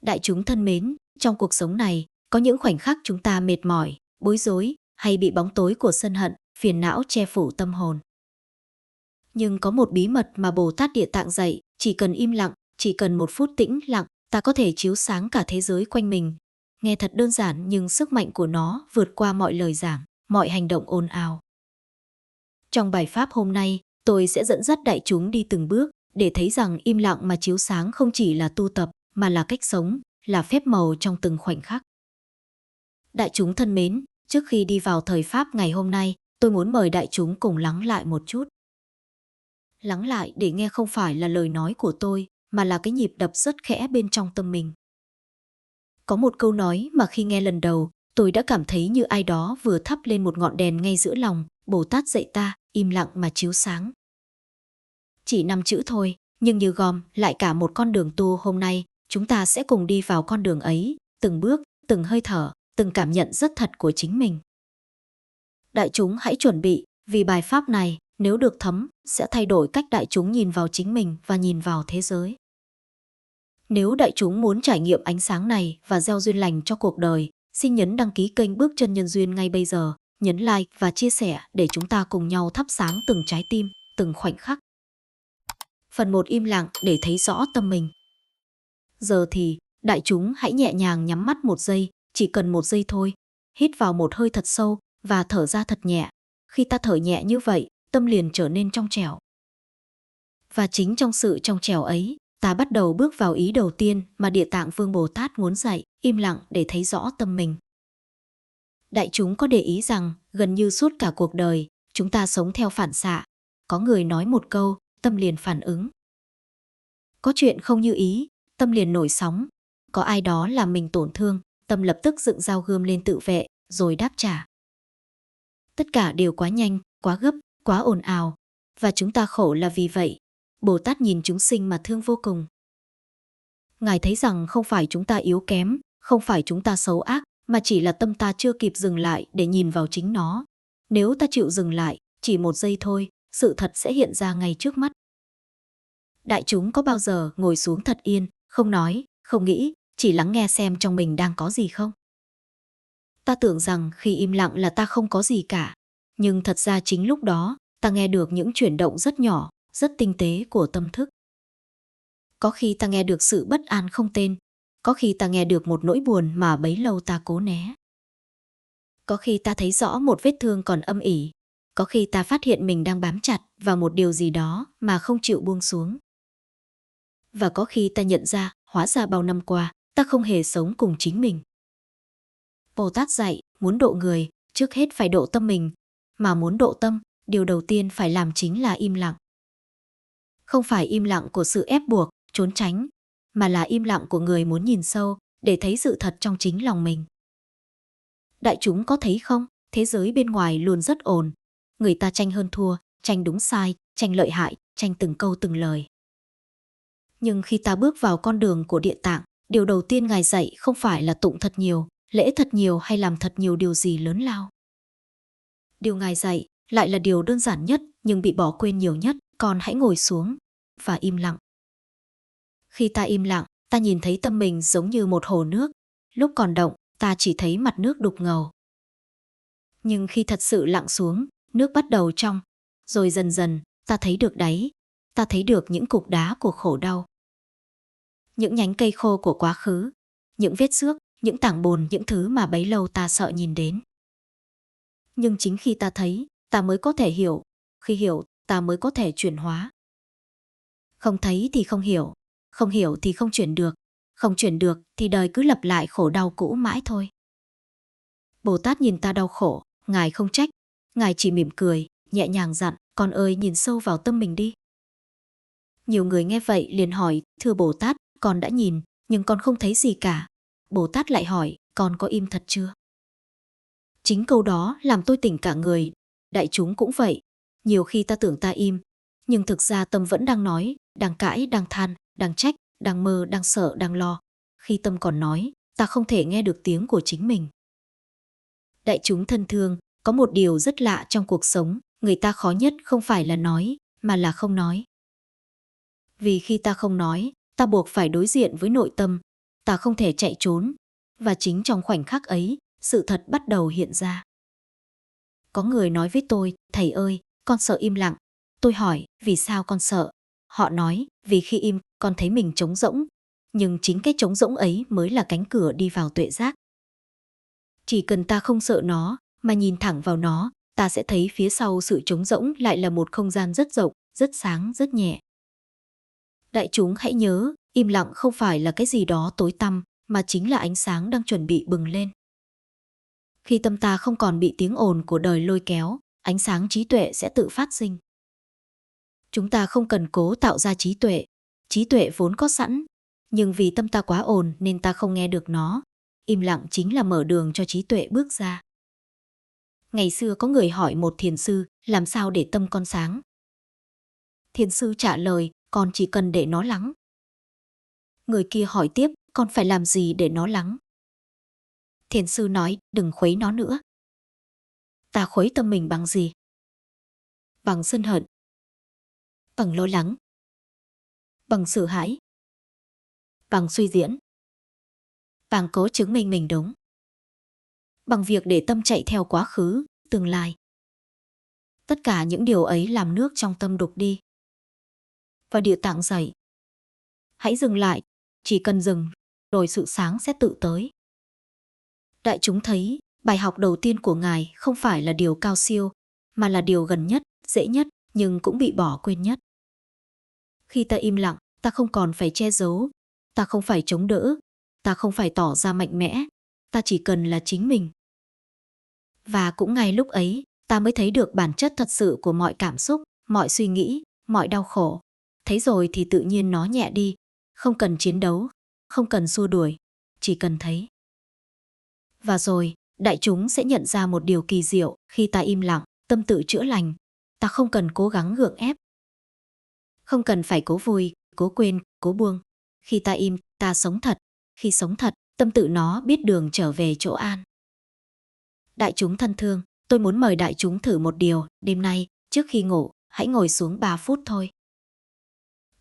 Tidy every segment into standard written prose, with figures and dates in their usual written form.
Đại chúng thân mến, trong cuộc sống này, có những khoảnh khắc chúng ta mệt mỏi, bối rối hay bị bóng tối của sân hận, phiền não che phủ tâm hồn. Nhưng có một bí mật mà Bồ Tát Địa Tạng dạy, chỉ cần im lặng, chỉ cần một phút tĩnh lặng, ta có thể chiếu sáng cả thế giới quanh mình. Nghe thật đơn giản nhưng sức mạnh của nó vượt qua mọi lời giảng, mọi hành động ồn ào. Trong bài pháp hôm nay, tôi sẽ dẫn dắt đại chúng đi từng bước để thấy rằng im lặng mà chiếu sáng không chỉ là tu tập, mà là cách sống, là phép màu trong từng khoảnh khắc. Đại chúng thân mến, trước khi đi vào thời pháp ngày hôm nay, tôi muốn mời đại chúng cùng lắng lại một chút. Lắng lại để nghe không phải là lời nói của tôi, mà là cái nhịp đập rất khẽ bên trong tâm mình. Có một câu nói mà khi nghe lần đầu, tôi đã cảm thấy như ai đó vừa thắp lên một ngọn đèn ngay giữa lòng. Bồ Tát dạy ta, im lặng mà chiếu sáng. Chỉ 5 chữ thôi, nhưng như gom lại cả một con đường tu hôm nay, chúng ta sẽ cùng đi vào con đường ấy, từng bước, từng hơi thở, từng cảm nhận rất thật của chính mình. Đại chúng hãy chuẩn bị, vì bài pháp này, nếu được thấm, sẽ thay đổi cách đại chúng nhìn vào chính mình và nhìn vào thế giới. Nếu đại chúng muốn trải nghiệm ánh sáng này và gieo duyên lành cho cuộc đời, xin nhấn đăng ký kênh Bước Chân Nhân Duyên ngay bây giờ, nhấn like và chia sẻ để chúng ta cùng nhau thắp sáng từng trái tim, từng khoảnh khắc. Phần 1: im lặng để thấy rõ tâm mình. Giờ thì, đại chúng hãy nhẹ nhàng nhắm mắt một giây, chỉ cần một giây thôi. Hít vào một hơi thật sâu và thở ra thật nhẹ. Khi ta thở nhẹ như vậy, tâm liền trở nên trong trẻo. Và chính trong sự trong trẻo ấy, ta bắt đầu bước vào ý đầu tiên mà Địa Tạng Vương Bồ Tát muốn dạy, im lặng để thấy rõ tâm mình. Đại chúng có để ý rằng, gần như suốt cả cuộc đời, chúng ta sống theo phản xạ. Có người nói một câu, tâm liền phản ứng. Có chuyện không như ý, tâm liền nổi sóng. Có ai đó làm mình tổn thương, tâm lập tức dựng dao gươm lên tự vệ, rồi đáp trả. Tất cả đều quá nhanh, quá gấp, quá ồn ào. Và chúng ta khổ là vì vậy. Bồ Tát nhìn chúng sinh mà thương vô cùng. Ngài thấy rằng không phải chúng ta yếu kém, không phải chúng ta xấu ác, mà chỉ là tâm ta chưa kịp dừng lại để nhìn vào chính nó. Nếu ta chịu dừng lại, chỉ một giây thôi, sự thật sẽ hiện ra ngay trước mắt. Đại chúng có bao giờ ngồi xuống thật yên, không nói, không nghĩ, chỉ lắng nghe xem trong mình đang có gì không? Ta tưởng rằng khi im lặng là ta không có gì cả. Nhưng thật ra chính lúc đó, ta nghe được những chuyển động rất nhỏ, rất tinh tế của tâm thức. Có khi ta nghe được sự bất an không tên, có khi ta nghe được một nỗi buồn mà bấy lâu ta cố né. Có khi ta thấy rõ một vết thương còn âm ỉ, có khi ta phát hiện mình đang bám chặt vào một điều gì đó mà không chịu buông xuống. Và có khi ta nhận ra, hóa ra bao năm qua, ta không hề sống cùng chính mình. Bồ Tát dạy, muốn độ người, trước hết phải độ tâm mình, mà muốn độ tâm, điều đầu tiên phải làm chính là im lặng. Không phải im lặng của sự ép buộc, trốn tránh, mà là im lặng của người muốn nhìn sâu, để thấy sự thật trong chính lòng mình. Đại chúng có thấy không, thế giới bên ngoài luôn rất ồn. Người ta tranh hơn thua, tranh đúng sai, tranh lợi hại, tranh từng câu từng lời. Nhưng khi ta bước vào con đường của Địa Tạng, điều đầu tiên Ngài dạy không phải là tụng thật nhiều, lễ thật nhiều hay làm thật nhiều điều gì lớn lao. Điều Ngài dạy lại là điều đơn giản nhất nhưng bị bỏ quên nhiều nhất, còn hãy ngồi xuống và im lặng. Khi ta im lặng, ta nhìn thấy tâm mình giống như một hồ nước. Lúc còn động, ta chỉ thấy mặt nước đục ngầu. Nhưng khi thật sự lặng xuống, nước bắt đầu trong. Rồi dần dần, ta thấy được đáy. Ta thấy được những cục đá của khổ đau. Những nhánh cây khô của quá khứ. Những vết xước, những tảng bùn, những thứ mà bấy lâu ta sợ nhìn đến. Nhưng chính khi ta thấy, ta mới có thể hiểu. Khi hiểu, ta mới có thể chuyển hóa. Không thấy thì không hiểu. Không hiểu thì không chuyển được. Không chuyển được thì đời cứ lặp lại khổ đau cũ mãi thôi. Bồ Tát nhìn ta đau khổ, Ngài không trách. Ngài chỉ mỉm cười, nhẹ nhàng dặn, con ơi nhìn sâu vào tâm mình đi. Nhiều người nghe vậy liền hỏi, thưa Bồ Tát, con đã nhìn, nhưng con không thấy gì cả. Bồ Tát lại hỏi, con có im thật chưa? Chính câu đó làm tôi tỉnh cả người. Đại chúng cũng vậy. Nhiều khi ta tưởng ta im, nhưng thực ra tâm vẫn đang nói, đang cãi, đang than, đang trách, đang mơ, đang sợ, đang lo. Khi tâm còn nói, ta không thể nghe được tiếng của chính mình. Đại chúng thân thương, có một điều rất lạ trong cuộc sống, người ta khó nhất không phải là nói, mà là không nói. Vì khi ta không nói, ta buộc phải đối diện với nội tâm, ta không thể chạy trốn. Và chính trong khoảnh khắc ấy, sự thật bắt đầu hiện ra. Có người nói với tôi, thầy ơi, con sợ im lặng. Tôi hỏi, vì sao con sợ? Họ nói, vì khi im, con thấy mình trống rỗng. Nhưng chính cái trống rỗng ấy mới là cánh cửa đi vào tuệ giác. Chỉ cần ta không sợ nó, mà nhìn thẳng vào nó, ta sẽ thấy phía sau sự trống rỗng lại là một không gian rất rộng, rất sáng, rất nhẹ. Đại chúng hãy nhớ, im lặng không phải là cái gì đó tối tăm, mà chính là ánh sáng đang chuẩn bị bừng lên. Khi tâm ta không còn bị tiếng ồn của đời lôi kéo, ánh sáng trí tuệ sẽ tự phát sinh. Chúng ta không cần cố tạo ra trí tuệ vốn có sẵn, nhưng vì tâm ta quá ồn nên ta không nghe được nó. Im lặng chính là mở đường cho trí tuệ bước ra. Ngày xưa có người hỏi một thiền sư, làm sao để tâm con sáng? Thiền sư trả lời, con chỉ cần để nó lắng. Người kia hỏi tiếp, con phải làm gì để nó lắng? Thiền sư nói, đừng khuấy nó nữa. Ta khuấy tâm mình bằng gì? Bằng sân hận, bằng lo lắng, bằng sợ hãi, bằng suy diễn, bằng cố chứng minh mình đúng, bằng việc để tâm chạy theo quá khứ, tương lai. Tất cả những điều ấy làm nước trong tâm đục đi. Và Địa Tạng dạy, hãy dừng lại, chỉ cần dừng, rồi sự sáng sẽ tự tới. Đại chúng thấy, bài học đầu tiên của Ngài không phải là điều cao siêu, mà là điều gần nhất, dễ nhất, nhưng cũng bị bỏ quên nhất. Khi ta im lặng, ta không còn phải che giấu, ta không phải chống đỡ, ta không phải tỏ ra mạnh mẽ, ta chỉ cần là chính mình. Và cũng ngay lúc ấy, ta mới thấy được bản chất thật sự của mọi cảm xúc, mọi suy nghĩ, mọi đau khổ. Thấy rồi thì tự nhiên nó nhẹ đi, không cần chiến đấu, không cần xua đuổi, chỉ cần thấy. Và rồi, đại chúng sẽ nhận ra một điều kỳ diệu, khi ta im lặng, tâm tự chữa lành, ta không cần cố gắng gượng ép. Không cần phải cố vui, cố quên, cố buông. Khi ta im, ta sống thật. Khi sống thật, tâm tự nó biết đường trở về chỗ an. Đại chúng thân thương, tôi muốn mời đại chúng thử một điều. Đêm nay, trước khi ngủ, hãy ngồi xuống 3 phút thôi.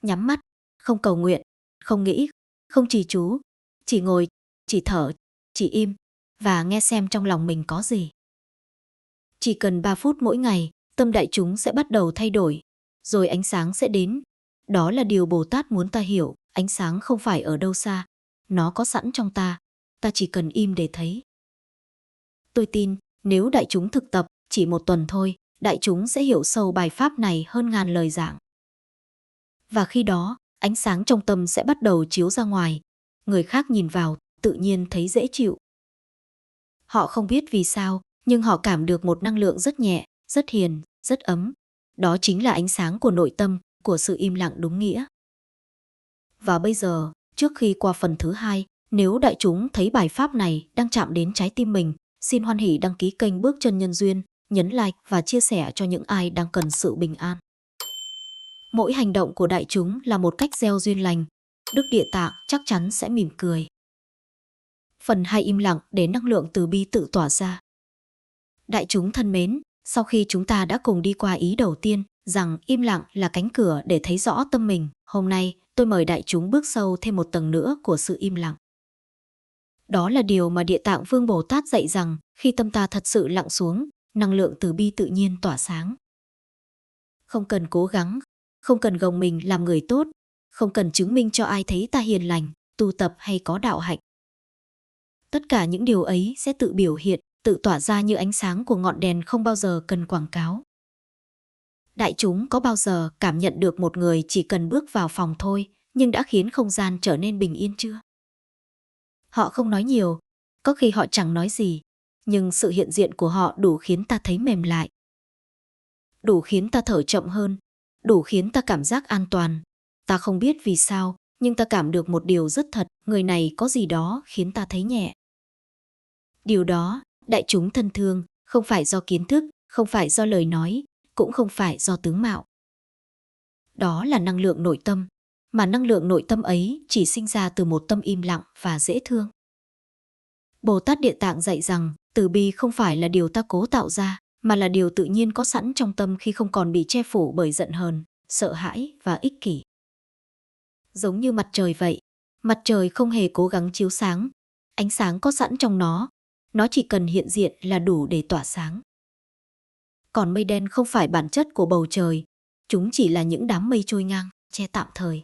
Nhắm mắt, không cầu nguyện, không nghĩ, không trì chú. Chỉ ngồi, chỉ thở, chỉ im, và nghe xem trong lòng mình có gì. Chỉ cần 3 phút mỗi ngày, tâm đại chúng sẽ bắt đầu thay đổi. Rồi ánh sáng sẽ đến. Đó là điều Bồ Tát muốn ta hiểu, ánh sáng không phải ở đâu xa, nó có sẵn trong ta chỉ cần im để thấy. Tôi tin, nếu đại chúng thực tập, chỉ 1 tuần thôi, đại chúng sẽ hiểu sâu bài pháp này hơn ngàn lời giảng. Và khi đó, ánh sáng trong tâm sẽ bắt đầu chiếu ra ngoài, người khác nhìn vào, tự nhiên thấy dễ chịu. Họ không biết vì sao, nhưng họ cảm được một năng lượng rất nhẹ, rất hiền, rất ấm. Đó chính là ánh sáng của nội tâm, của sự im lặng đúng nghĩa. Và bây giờ, trước khi qua phần thứ 2, nếu đại chúng thấy bài pháp này đang chạm đến trái tim mình, xin hoan hỉ đăng ký kênh Bước Chân Nhân Duyên, nhấn like và chia sẻ cho những ai đang cần sự bình an. Mỗi hành động của đại chúng là một cách gieo duyên lành. Đức Địa Tạng chắc chắn sẽ mỉm cười. Phần 2 im lặng để năng lượng từ bi tự tỏa ra. Đại chúng thân mến, sau khi chúng ta đã cùng đi qua ý đầu tiên, rằng im lặng là cánh cửa để thấy rõ tâm mình, hôm nay tôi mời đại chúng bước sâu thêm một tầng nữa của sự im lặng. Đó là điều mà Địa Tạng Vương Bồ Tát dạy rằng, khi tâm ta thật sự lặng xuống, năng lượng từ bi tự nhiên tỏa sáng. Không cần cố gắng, không cần gồng mình làm người tốt, không cần chứng minh cho ai thấy ta hiền lành, tu tập hay có đạo hạnh. Tất cả những điều ấy sẽ tự biểu hiện, tự tỏa ra như ánh sáng của ngọn đèn không bao giờ cần quảng cáo. Đại chúng có bao giờ cảm nhận được một người chỉ cần bước vào phòng thôi, nhưng đã khiến không gian trở nên bình yên chưa? Họ không nói nhiều, có khi họ chẳng nói gì, nhưng sự hiện diện của họ đủ khiến ta thấy mềm lại. Đủ khiến ta thở chậm hơn, đủ khiến ta cảm giác an toàn. Ta không biết vì sao, nhưng ta cảm được một điều rất thật, người này có gì đó khiến ta thấy nhẹ. Điều đó, đại chúng thân thương, không phải do kiến thức, không phải do lời nói, cũng không phải do tướng mạo. Đó là năng lượng nội tâm, mà năng lượng nội tâm ấy chỉ sinh ra từ một tâm im lặng và dễ thương. Bồ Tát Địa Tạng dạy rằng, từ bi không phải là điều ta cố tạo ra, mà là điều tự nhiên có sẵn trong tâm khi không còn bị che phủ bởi giận hờn, sợ hãi và ích kỷ. Giống như mặt trời vậy, Mặt trời không hề cố gắng chiếu sáng, ánh sáng có sẵn trong nó chỉ cần hiện diện là đủ để tỏa sáng. Còn mây đen không phải bản chất của bầu trời, chúng chỉ là những đám mây trôi ngang, che tạm thời.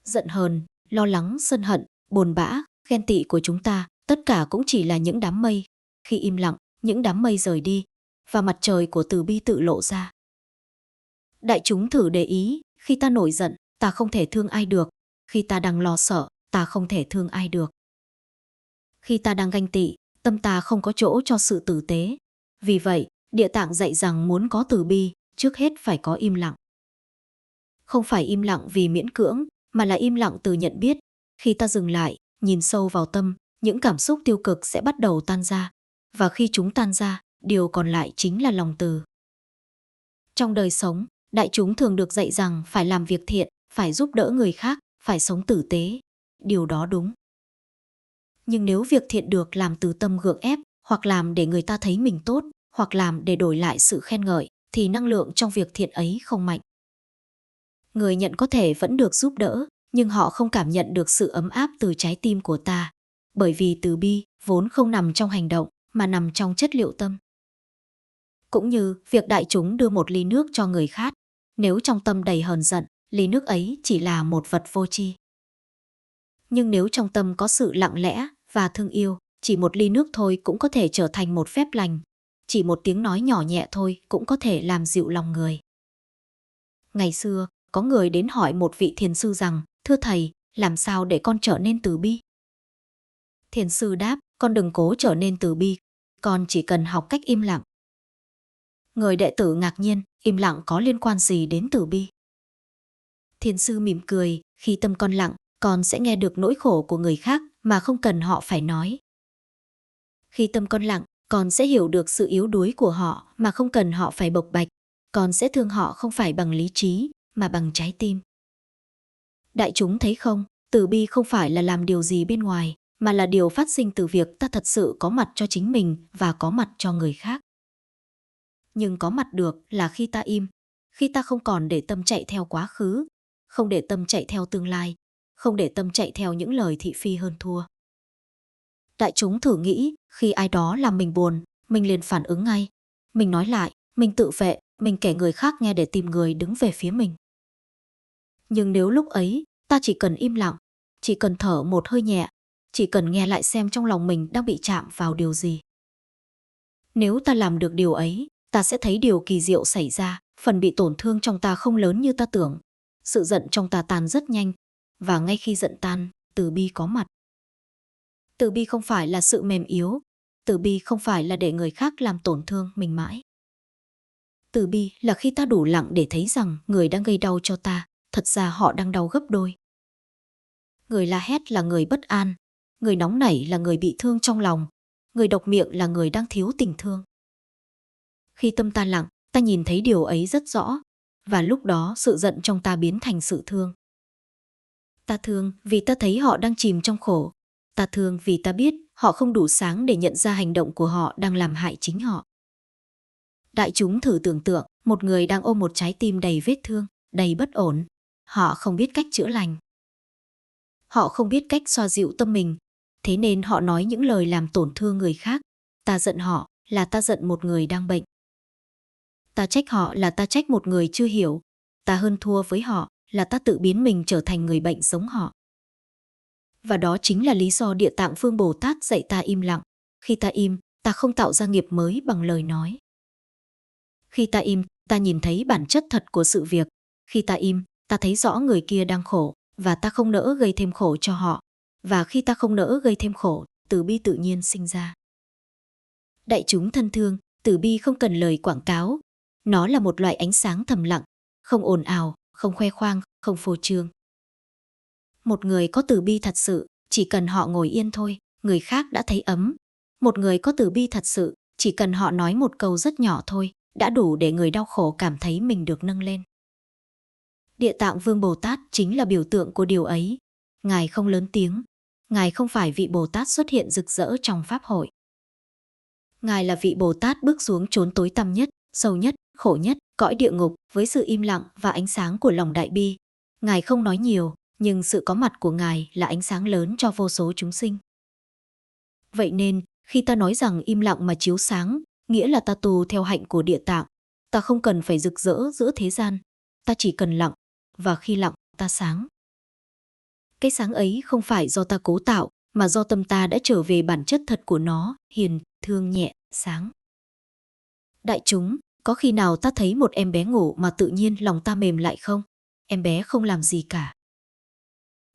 Giận hờn, lo lắng, sân hận, buồn bã, ghen tị của chúng ta, tất cả cũng chỉ là những đám mây. Khi im lặng, những đám mây rời đi, và mặt trời của từ bi tự lộ ra. Đại chúng thử để ý, khi ta nổi giận, ta không thể thương ai được. Khi ta đang lo sợ, ta không thể thương ai được. Khi ta đang ganh tị, tâm ta không có chỗ cho sự tử tế. Vì vậy, Địa Tạng dạy rằng muốn có từ bi, trước hết phải có im lặng. Không phải im lặng vì miễn cưỡng, mà là im lặng từ nhận biết. Khi ta dừng lại, nhìn sâu vào tâm, những cảm xúc tiêu cực sẽ bắt đầu tan ra. Và khi chúng tan ra, điều còn lại chính là lòng từ. Trong đời sống, đại chúng thường được dạy rằng phải làm việc thiện, phải giúp đỡ người khác, phải sống tử tế. Điều đó đúng. Nhưng nếu việc thiện được làm từ tâm gượng ép, hoặc làm để người ta thấy mình tốt, hoặc làm để đổi lại sự khen ngợi, thì năng lượng trong việc thiện ấy không mạnh. Người nhận có thể vẫn được giúp đỡ, nhưng họ không cảm nhận được sự ấm áp từ trái tim của ta. Bởi vì từ bi vốn không nằm trong hành động, mà nằm trong chất liệu tâm. Cũng như việc đại chúng đưa một ly nước cho người khác, nếu trong tâm đầy hờn giận, ly nước ấy chỉ là một vật vô tri. Nhưng nếu trong tâm có sự lặng lẽ và thương yêu, chỉ một ly nước thôi cũng có thể trở thành một phép lành. Chỉ một tiếng nói nhỏ nhẹ thôi cũng có thể làm dịu lòng người. Ngày xưa, có người đến hỏi một vị thiền sư rằng, thưa thầy, làm sao để con trở nên từ bi? Thiền sư đáp, con đừng cố trở nên từ bi, con chỉ cần học cách im lặng. Người đệ tử ngạc nhiên, im lặng có liên quan gì đến từ bi? Thiền sư mỉm cười, khi tâm con lặng, con sẽ nghe được nỗi khổ của người khác mà không cần họ phải nói. Khi tâm con lặng, con sẽ hiểu được sự yếu đuối của họ mà không cần họ phải bộc bạch. Con sẽ thương họ không phải bằng lý trí, mà bằng trái tim. Đại chúng thấy không, từ bi không phải là làm điều gì bên ngoài, mà là điều phát sinh từ việc ta thật sự có mặt cho chính mình và có mặt cho người khác. Nhưng có mặt được là khi ta im, khi ta không còn để tâm chạy theo quá khứ, không để tâm chạy theo tương lai, không để tâm chạy theo những lời thị phi hơn thua. Đại chúng thử nghĩ, khi ai đó làm mình buồn, mình liền phản ứng ngay. Mình nói lại, mình tự vệ, mình kể người khác nghe để tìm người đứng về phía mình. Nhưng nếu lúc ấy, ta chỉ cần im lặng, chỉ cần thở một hơi nhẹ, chỉ cần nghe lại xem trong lòng mình đang bị chạm vào điều gì. Nếu ta làm được điều ấy, ta sẽ thấy điều kỳ diệu xảy ra, phần bị tổn thương trong ta không lớn như ta tưởng. Sự giận trong ta tan rất nhanh, và ngay khi giận tan, từ bi có mặt. Từ bi không phải là sự mềm yếu, từ bi không phải là để người khác làm tổn thương mình mãi. Từ bi là khi ta đủ lặng để thấy rằng người đang gây đau cho ta, thật ra họ đang đau gấp đôi. Người la hét là người bất an, người nóng nảy là người bị thương trong lòng, người độc miệng là người đang thiếu tình thương. Khi tâm ta lặng, ta nhìn thấy điều ấy rất rõ, và lúc đó sự giận trong ta biến thành sự thương. Ta thương vì ta thấy họ đang chìm trong khổ. Ta thương vì ta biết họ không đủ sáng để nhận ra hành động của họ đang làm hại chính họ. Đại chúng thử tưởng tượng, một người đang ôm một trái tim đầy vết thương, đầy bất ổn. Họ không biết cách chữa lành. Họ không biết cách xoa dịu tâm mình, thế nên họ nói những lời làm tổn thương người khác. Ta giận họ là ta giận một người đang bệnh. Ta trách họ là ta trách một người chưa hiểu. Ta hơn thua với họ là ta tự biến mình trở thành người bệnh giống họ. Và đó chính là lý do Địa Tạng Vương Bồ Tát dạy ta im lặng. Khi ta im, ta không tạo ra nghiệp mới bằng lời nói. Khi ta im, ta nhìn thấy bản chất thật của sự việc. Khi ta im, ta thấy rõ người kia đang khổ, và ta không nỡ gây thêm khổ cho họ. Và khi ta không nỡ gây thêm khổ, từ bi tự nhiên sinh ra. Đại chúng thân thương, từ bi không cần lời quảng cáo. Nó là một loại ánh sáng thầm lặng, không ồn ào, không khoe khoang, không phô trương. Một người có từ bi thật sự, chỉ cần họ ngồi yên thôi, người khác đã thấy ấm. Một người có từ bi thật sự, chỉ cần họ nói một câu rất nhỏ thôi, đã đủ để người đau khổ cảm thấy mình được nâng lên. Địa Tạng Vương Bồ Tát chính là biểu tượng của điều ấy. Ngài không lớn tiếng, Ngài không phải vị Bồ Tát xuất hiện rực rỡ trong Pháp hội. Ngài là vị Bồ Tát bước xuống chốn tối tăm nhất, sâu nhất, khổ nhất, cõi địa ngục với sự im lặng và ánh sáng của lòng đại bi. Ngài không nói nhiều, nhưng sự có mặt của Ngài là ánh sáng lớn cho vô số chúng sinh. Vậy nên, khi ta nói rằng im lặng mà chiếu sáng, nghĩa là ta tu theo hạnh của Địa Tạng. Ta không cần phải rực rỡ giữa thế gian, ta chỉ cần lặng, và khi lặng, ta sáng. Cái sáng ấy không phải do ta cố tạo, mà do tâm ta đã trở về bản chất thật của nó, hiền, thương nhẹ, sáng. Đại chúng, có khi nào ta thấy một em bé ngủ mà tự nhiên lòng ta mềm lại không? Em bé không làm gì cả.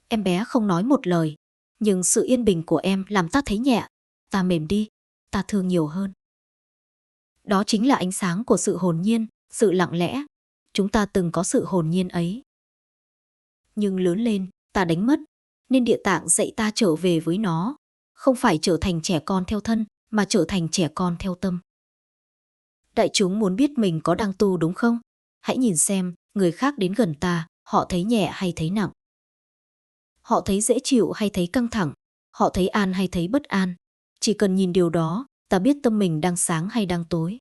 Em bé không nói một lời, nhưng sự yên bình của em làm ta thấy nhẹ, ta mềm đi, ta thương nhiều hơn. Đó chính là ánh sáng của sự hồn nhiên, sự lặng lẽ. Chúng ta từng có sự hồn nhiên ấy. Nhưng lớn lên, ta đánh mất, nên Địa Tạng dạy ta trở về với nó, không phải trở thành trẻ con theo thân, mà trở thành trẻ con theo tâm. Đại chúng muốn biết mình có đang tu đúng không? Hãy nhìn xem, người khác đến gần ta, họ thấy nhẹ hay thấy nặng? Họ thấy dễ chịu hay thấy căng thẳng? Họ thấy an hay thấy bất an? Chỉ cần nhìn điều đó, ta biết tâm mình đang sáng hay đang tối.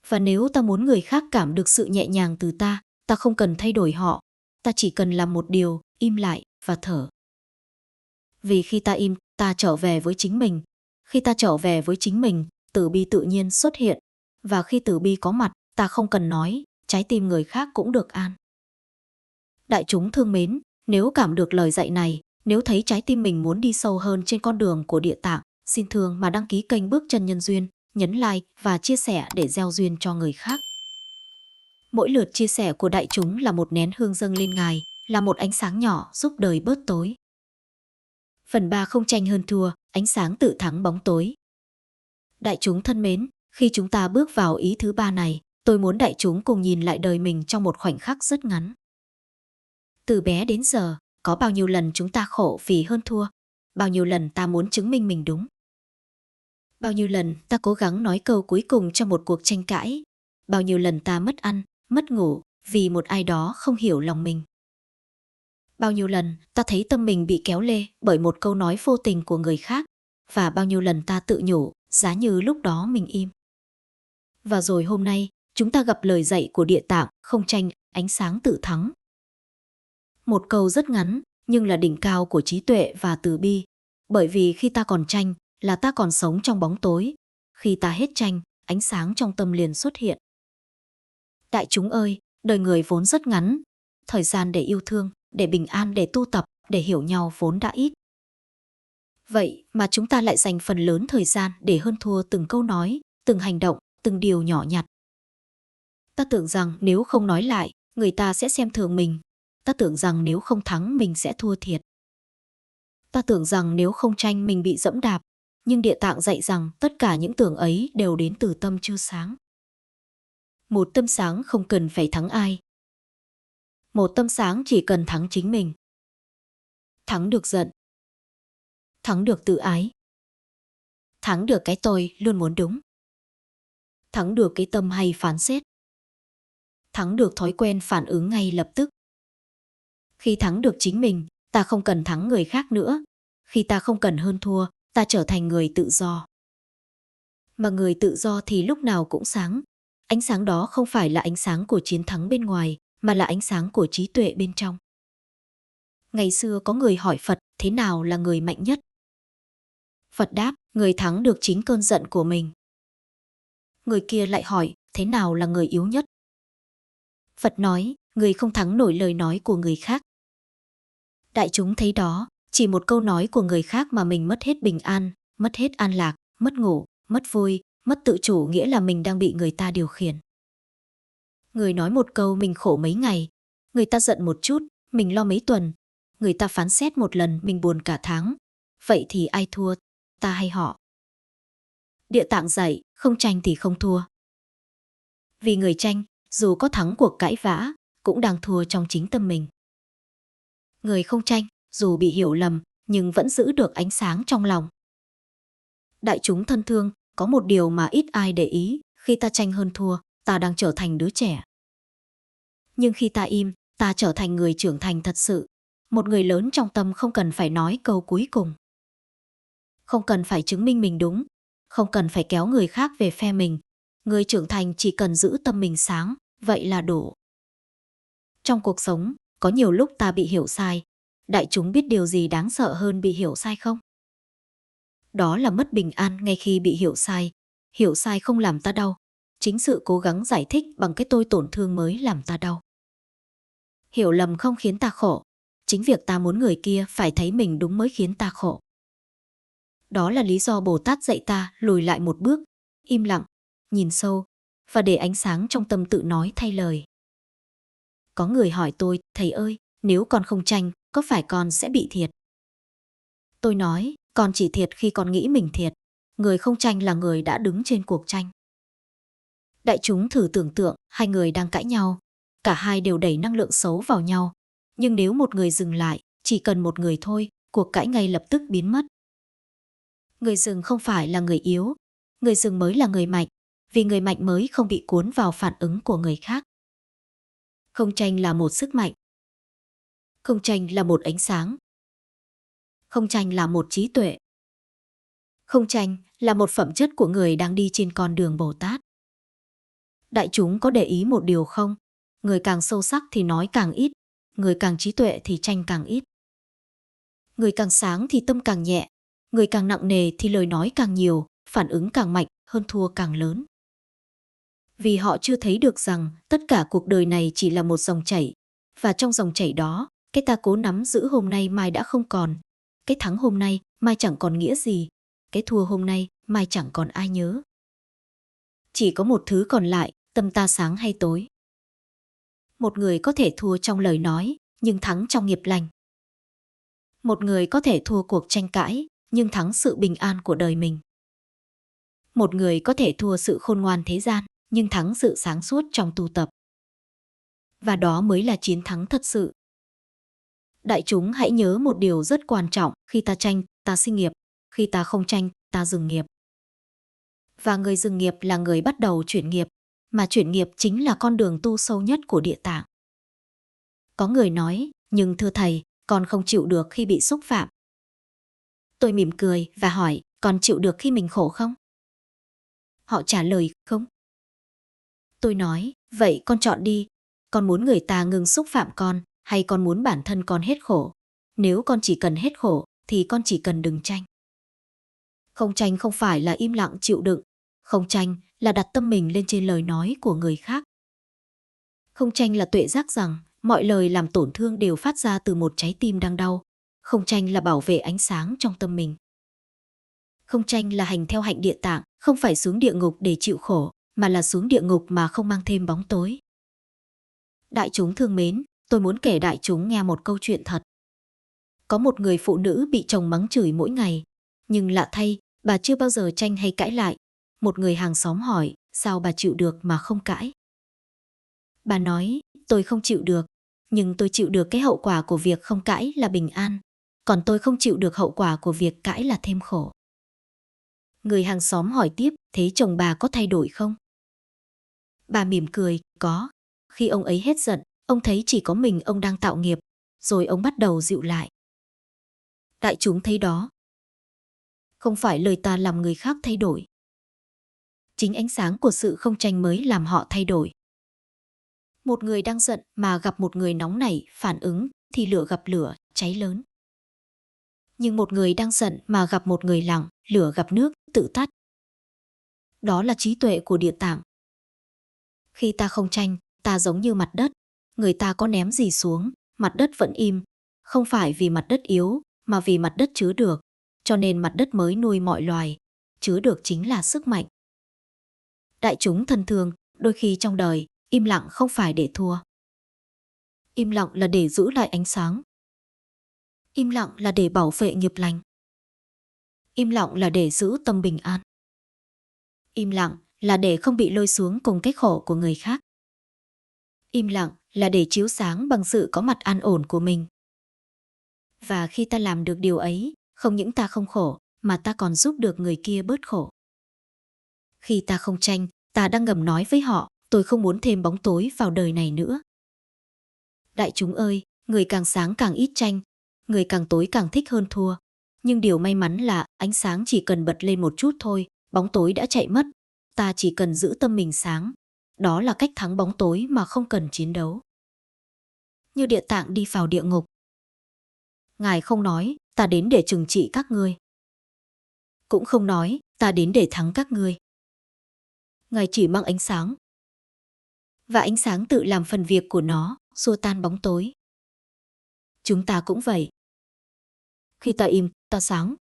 Và nếu ta muốn người khác cảm được sự nhẹ nhàng từ ta, ta không cần thay đổi họ. Ta chỉ cần làm một điều, im lại và thở. Vì khi ta im, ta trở về với chính mình. Khi ta trở về với chính mình, từ bi tự nhiên xuất hiện. Và khi từ bi có mặt, ta không cần nói, trái tim người khác cũng được an. Đại chúng thương mến, nếu cảm được lời dạy này, nếu thấy trái tim mình muốn đi sâu hơn trên con đường của Địa Tạng, xin thương mà đăng ký kênh Bước Chân Nhân Duyên, nhấn like và chia sẻ để gieo duyên cho người khác. Mỗi lượt chia sẻ của đại chúng là một nén hương dâng lên Ngài, là một ánh sáng nhỏ giúp đời bớt tối. Phần 3 không tranh hơn thua, ánh sáng tự thắng bóng tối. Đại chúng thân mến, khi chúng ta bước vào ý thứ 3 này, tôi muốn đại chúng cùng nhìn lại đời mình trong một khoảnh khắc rất ngắn. Từ bé đến giờ, có bao nhiêu lần chúng ta khổ vì hơn thua? Bao nhiêu lần ta muốn chứng minh mình đúng? Bao nhiêu lần ta cố gắng nói câu cuối cùng trong một cuộc tranh cãi? Bao nhiêu lần ta mất ăn, mất ngủ vì một ai đó không hiểu lòng mình? Bao nhiêu lần ta thấy tâm mình bị kéo lê bởi một câu nói vô tình của người khác? Và bao nhiêu lần ta tự nhủ, giá như lúc đó mình im? Và rồi hôm nay, chúng ta gặp lời dạy của Địa Tạng, không tranh, ánh sáng tự thắng. Một câu rất ngắn, nhưng là đỉnh cao của trí tuệ và từ bi. Bởi vì khi ta còn tranh, là ta còn sống trong bóng tối. Khi ta hết tranh, ánh sáng trong tâm liền xuất hiện. Đại chúng ơi, đời người vốn rất ngắn. Thời gian để yêu thương, để bình an, để tu tập, để hiểu nhau vốn đã ít. Vậy mà chúng ta lại dành phần lớn thời gian để hơn thua từng câu nói, từng hành động, từng điều nhỏ nhặt. Ta tưởng rằng nếu không nói lại, người ta sẽ xem thường mình. Ta tưởng rằng nếu không thắng mình sẽ thua thiệt. Ta tưởng rằng nếu không tranh mình bị dẫm đạp. Nhưng Địa Tạng dạy rằng tất cả những tưởng ấy đều đến từ tâm chưa sáng. Một tâm sáng không cần phải thắng ai. Một tâm sáng chỉ cần thắng chính mình. Thắng được giận. Thắng được tự ái. Thắng được cái tôi luôn muốn đúng. Thắng được cái tâm hay phán xét. Thắng được thói quen phản ứng ngay lập tức. Khi thắng được chính mình, ta không cần thắng người khác nữa. Khi ta không cần hơn thua, ta trở thành người tự do. Mà người tự do thì lúc nào cũng sáng. Ánh sáng đó không phải là ánh sáng của chiến thắng bên ngoài, mà là ánh sáng của trí tuệ bên trong. Ngày xưa có người hỏi Phật thế nào là người mạnh nhất. Phật đáp, người thắng được chính cơn giận của mình. Người kia lại hỏi, thế nào là người yếu nhất? Phật nói, người không thắng nổi lời nói của người khác. Đại chúng thấy đó, chỉ một câu nói của người khác mà mình mất hết bình an, mất hết an lạc, mất ngủ, mất vui, mất tự chủ nghĩa là mình đang bị người ta điều khiển. Người nói một câu mình khổ mấy ngày, người ta giận một chút, mình lo mấy tuần, người ta phán xét một lần mình buồn cả tháng. Vậy thì ai thua, ta hay họ? Địa Tạng dạy, không tranh thì không thua. Vì người tranh, dù có thắng cuộc cãi vã, cũng đang thua trong chính tâm mình. Người không tranh, dù bị hiểu lầm, nhưng vẫn giữ được ánh sáng trong lòng. Đại chúng thân thương, có một điều mà ít ai để ý, khi ta tranh hơn thua, ta đang trở thành đứa trẻ. Nhưng khi ta im, ta trở thành người trưởng thành thật sự. Một người lớn trong tâm không cần phải nói câu cuối cùng. Không cần phải chứng minh mình đúng, không cần phải kéo người khác về phe mình. Người trưởng thành chỉ cần giữ tâm mình sáng, vậy là đủ. Trong cuộc sống, có nhiều lúc ta bị hiểu sai. Đại chúng biết điều gì đáng sợ hơn bị hiểu sai không? Đó là mất bình an ngay khi bị hiểu sai. Hiểu sai không làm ta đau. Chính sự cố gắng giải thích bằng cái tôi tổn thương mới làm ta đau. Hiểu lầm không khiến ta khổ. Chính việc ta muốn người kia phải thấy mình đúng mới khiến ta khổ. Đó là lý do Bồ Tát dạy ta lùi lại một bước, im lặng, nhìn sâu và để ánh sáng trong tâm tự nói thay lời. Có người hỏi tôi, thầy ơi, nếu con không tranh, có phải con sẽ bị thiệt? Tôi nói, con chỉ thiệt khi con nghĩ mình thiệt. Người không tranh là người đã đứng trên cuộc tranh. Đại chúng thử tưởng tượng, hai người đang cãi nhau. Cả hai đều đẩy năng lượng xấu vào nhau. Nhưng nếu một người dừng lại, chỉ cần một người thôi, cuộc cãi ngay lập tức biến mất. Người dừng không phải là người yếu. Người dừng mới là người mạnh. Vì người mạnh mới không bị cuốn vào phản ứng của người khác. Không tranh là một sức mạnh. Không tranh là một ánh sáng. Không tranh là một trí tuệ. Không tranh là một phẩm chất của người đang đi trên con đường Bồ Tát. Đại chúng có để ý một điều không? Người càng sâu sắc thì nói càng ít, người càng trí tuệ thì tranh càng ít. Người càng sáng thì tâm càng nhẹ, người càng nặng nề thì lời nói càng nhiều, phản ứng càng mạnh, hơn thua càng lớn. Vì họ chưa thấy được rằng tất cả cuộc đời này chỉ là một dòng chảy, và trong dòng chảy đó, cái ta cố nắm giữ hôm nay mai đã không còn. Cái thắng hôm nay, mai chẳng còn nghĩa gì. Cái thua hôm nay, mai chẳng còn ai nhớ. Chỉ có một thứ còn lại, tâm ta sáng hay tối. Một người có thể thua trong lời nói, nhưng thắng trong nghiệp lành. Một người có thể thua cuộc tranh cãi, nhưng thắng sự bình an của đời mình. Một người có thể thua sự khôn ngoan thế gian, nhưng thắng sự sáng suốt trong tu tập. Và đó mới là chiến thắng thật sự. Đại chúng hãy nhớ một điều rất quan trọng, khi ta tranh, ta sinh nghiệp, khi ta không tranh, ta dừng nghiệp. Và người dừng nghiệp là người bắt đầu chuyển nghiệp, mà chuyển nghiệp chính là con đường tu sâu nhất của Địa Tạng. Có người nói, nhưng thưa thầy, con không chịu được khi bị xúc phạm. Tôi mỉm cười và hỏi, con chịu được khi mình khổ không? Họ trả lời, không. Tôi nói, vậy con chọn đi, con muốn người ta ngừng xúc phạm con, hay con muốn bản thân con hết khổ? Nếu con chỉ cần hết khổ, thì con chỉ cần đừng tranh. Không tranh không phải là im lặng chịu đựng, không tranh là đặt tâm mình lên trên lời nói của người khác. Không tranh là tuệ giác rằng mọi lời làm tổn thương đều phát ra từ một trái tim đang đau. Không tranh là bảo vệ ánh sáng trong tâm mình. Không tranh là hành theo hạnh Địa Tạng, không phải xuống địa ngục để chịu khổ, mà là xuống địa ngục mà không mang thêm bóng tối. Đại chúng thương mến, tôi muốn kể đại chúng nghe một câu chuyện thật. Có một người phụ nữ bị chồng mắng chửi mỗi ngày, nhưng lạ thay, bà chưa bao giờ tranh hay cãi lại. Một người hàng xóm hỏi, sao bà chịu được mà không cãi? Bà nói, tôi không chịu được, nhưng tôi chịu được cái hậu quả của việc không cãi là bình an, còn tôi không chịu được hậu quả của việc cãi là thêm khổ. Người hàng xóm hỏi tiếp, thế chồng bà có thay đổi không? Bà mỉm cười, có. Khi ông ấy hết giận, ông thấy chỉ có mình ông đang tạo nghiệp, rồi ông bắt đầu dịu lại. Đại chúng thấy đó. Không phải lời ta làm người khác thay đổi. Chính ánh sáng của sự không tranh mới làm họ thay đổi. Một người đang giận mà gặp một người nóng nảy, phản ứng, thì lửa gặp lửa, cháy lớn. Nhưng một người đang giận mà gặp một người lặng, lửa gặp nước, tự tắt. Đó là trí tuệ của Địa Tạng. Khi ta không tranh, ta giống như mặt đất. Người ta có ném gì xuống, mặt đất vẫn im. Không phải vì mặt đất yếu, mà vì mặt đất chứa được. Cho nên mặt đất mới nuôi mọi loài. Chứa được chính là sức mạnh. Đại chúng thân thương, đôi khi trong đời, im lặng không phải để thua. Im lặng là để giữ lại ánh sáng. Im lặng là để bảo vệ nghiệp lành. Im lặng là để giữ tâm bình an. Im lặng là để không bị lôi xuống cùng cái khổ của người khác. Im lặng là để chiếu sáng bằng sự có mặt an ổn của mình. Và khi ta làm được điều ấy, không những ta không khổ, mà ta còn giúp được người kia bớt khổ. Khi ta không tranh, ta đang ngầm nói với họ, tôi không muốn thêm bóng tối vào đời này nữa. Đại chúng ơi, người càng sáng càng ít tranh, người càng tối càng thích hơn thua. Nhưng điều may mắn là ánh sáng chỉ cần bật lên một chút thôi, bóng tối đã chạy mất. Ta chỉ cần giữ tâm mình sáng. Đó là cách thắng bóng tối mà không cần chiến đấu. như địa tạng đi vào địa ngục. Ngài không nói, ta đến để trừng trị các ngươi. Cũng không nói, ta đến để thắng các ngươi. Ngài chỉ mang ánh sáng. Và ánh sáng tự làm phần việc của nó, xua tan bóng tối. Chúng ta cũng vậy. Khi ta im, ta sáng.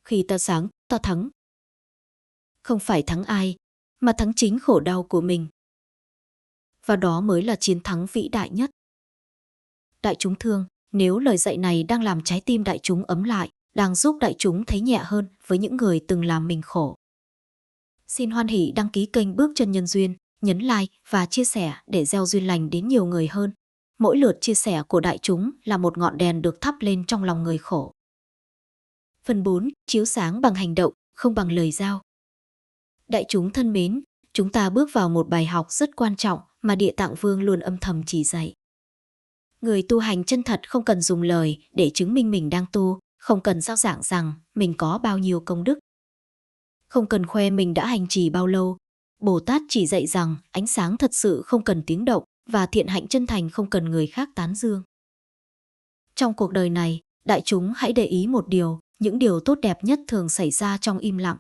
Khi ta sáng, ta thắng. Không phải thắng ai, mà thắng chính khổ đau của mình. Và đó mới là chiến thắng vĩ đại nhất. Đại chúng thương, nếu lời dạy này đang làm trái tim đại chúng ấm lại, đang giúp đại chúng thấy nhẹ hơn với những người từng làm mình khổ. Xin hoan hỉ đăng ký kênh Bước Chân Nhân Duyên, nhấn like và chia sẻ để gieo duyên lành đến nhiều người hơn. Mỗi lượt chia sẻ của đại chúng là một ngọn đèn được thắp lên trong lòng người khổ. Phần 4. Chiếu sáng bằng hành động, không bằng lời giao. Đại chúng thân mến, chúng ta bước vào một bài học rất quan trọng mà Địa Tạng Vương luôn âm thầm chỉ dạy. Người tu hành chân thật không cần dùng lời để chứng minh mình đang tu, không cần giao giảng rằng mình có bao nhiêu công đức. Không cần khoe mình đã hành trì bao lâu. Bồ Tát chỉ dạy rằng ánh sáng thật sự không cần tiếng động và thiện hạnh chân thành không cần người khác tán dương. Trong cuộc đời này, đại chúng hãy để ý một điều, những điều tốt đẹp nhất thường xảy ra trong im lặng.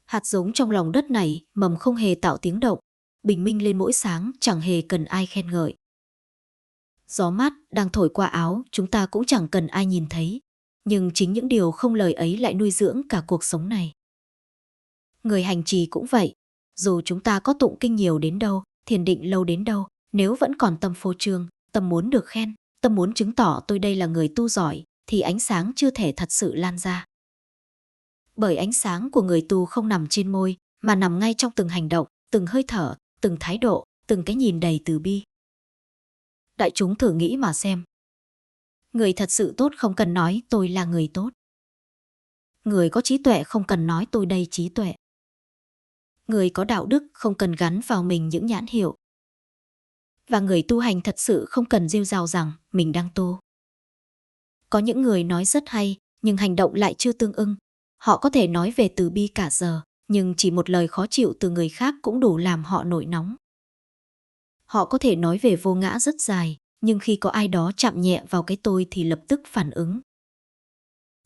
Hạt giống trong lòng đất này mầm không hề tạo tiếng động, bình minh lên mỗi sáng chẳng hề cần ai khen ngợi. Gió mát đang thổi qua áo chúng ta cũng chẳng cần ai nhìn thấy, nhưng chính những điều không lời ấy lại nuôi dưỡng cả cuộc sống này. Người hành trì cũng vậy, dù chúng ta có tụng kinh nhiều đến đâu, thiền định lâu đến đâu, nếu vẫn còn tâm phô trương, tâm muốn được khen, tâm muốn chứng tỏ tôi đây là người tu giỏi, thì ánh sáng chưa thể thật sự lan ra. Bởi ánh sáng của người tu không nằm trên môi, mà nằm ngay trong từng hành động, từng hơi thở, từng thái độ, từng cái nhìn đầy từ bi. Đại chúng thử nghĩ mà xem. Người thật sự tốt không cần nói tôi là người tốt. Người có trí tuệ không cần nói tôi đây trí tuệ. Người có đạo đức không cần gắn vào mình những nhãn hiệu. Và người tu hành thật sự không cần rêu rao rằng mình đang tu. Có những người nói rất hay, nhưng hành động lại chưa tương ưng. Họ có thể nói về từ bi cả giờ, nhưng chỉ một lời khó chịu từ người khác cũng đủ làm họ nổi nóng. Họ có thể nói về vô ngã rất dài, nhưng khi có ai đó chạm nhẹ vào cái tôi thì lập tức phản ứng.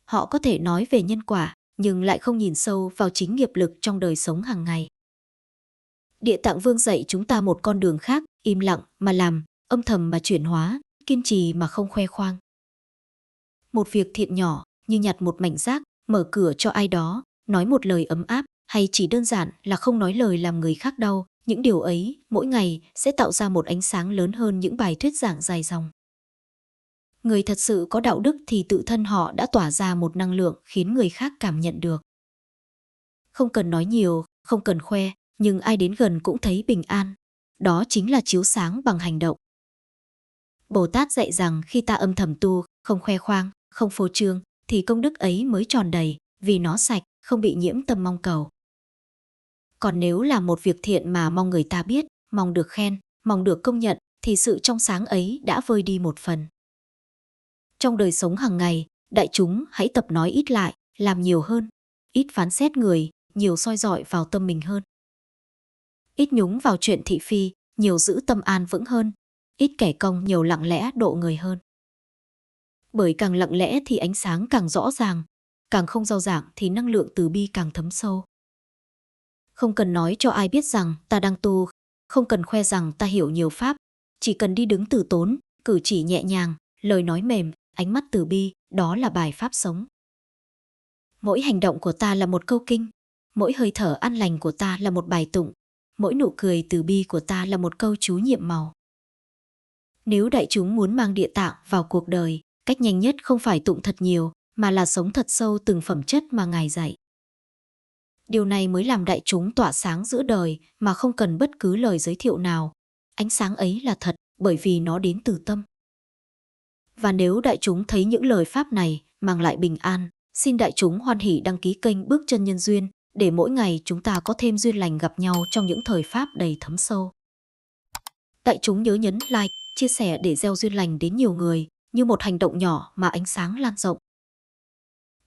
Họ có thể nói về nhân quả, nhưng lại không nhìn sâu vào chính nghiệp lực trong đời sống hàng ngày. Địa Tạng Vương dạy chúng ta một con đường khác, im lặng mà làm, âm thầm mà chuyển hóa, kiên trì mà không khoe khoang. Một việc thiện nhỏ như nhặt một mảnh rác, mở cửa cho ai đó, nói một lời ấm áp, hay chỉ đơn giản là không nói lời làm người khác đau, những điều ấy mỗi ngày sẽ tạo ra một ánh sáng lớn hơn những bài thuyết giảng dài dòng. Người thật sự có đạo đức thì tự thân họ đã tỏa ra một năng lượng khiến người khác cảm nhận được. Không cần nói nhiều, không cần khoe, nhưng ai đến gần cũng thấy bình an. Đó chính là chiếu sáng bằng hành động. Bồ Tát dạy rằng khi ta âm thầm tu, không khoe khoang, không phô trương, thì công đức ấy mới tròn đầy, vì nó sạch, không bị nhiễm tâm mong cầu. Còn nếu là một việc thiện mà mong người ta biết, mong được khen, mong được công nhận, thì sự trong sáng ấy đã vơi đi một phần. Trong đời sống hàng ngày, đại chúng hãy tập nói ít lại, làm nhiều hơn. Ít phán xét người, nhiều soi dọi vào tâm mình hơn. Ít nhúng vào chuyện thị phi, nhiều giữ tâm an vững hơn. Ít kẻ công, nhiều lặng lẽ độ người hơn. Bởi càng lặng lẽ thì ánh sáng càng rõ ràng, càng không rao giảng thì năng lượng từ bi càng thấm sâu. Không cần nói cho ai biết rằng ta đang tu, không cần khoe rằng ta hiểu nhiều pháp, chỉ cần đi đứng từ tốn, cử chỉ nhẹ nhàng, lời nói mềm, ánh mắt từ bi, đó là bài pháp sống. Mỗi hành động của ta là một câu kinh, mỗi hơi thở an lành của ta là một bài tụng, mỗi nụ cười từ bi của ta là một câu chú nhiệm màu. Nếu đại chúng muốn mang Địa Tạng vào cuộc đời, cách nhanh nhất không phải tụng thật nhiều, mà là sống thật sâu từng phẩm chất mà Ngài dạy. Điều này mới làm đại chúng tỏa sáng giữa đời mà không cần bất cứ lời giới thiệu nào. Ánh sáng ấy là thật bởi vì nó đến từ tâm. Và nếu đại chúng thấy những lời pháp này mang lại bình an, xin đại chúng hoan hỉ đăng ký kênh Bước Chân Nhân Duyên để mỗi ngày chúng ta có thêm duyên lành gặp nhau trong những thời pháp đầy thấm sâu. Đại chúng nhớ nhấn like, chia sẻ để gieo duyên lành đến nhiều người, như một hành động nhỏ mà ánh sáng lan rộng.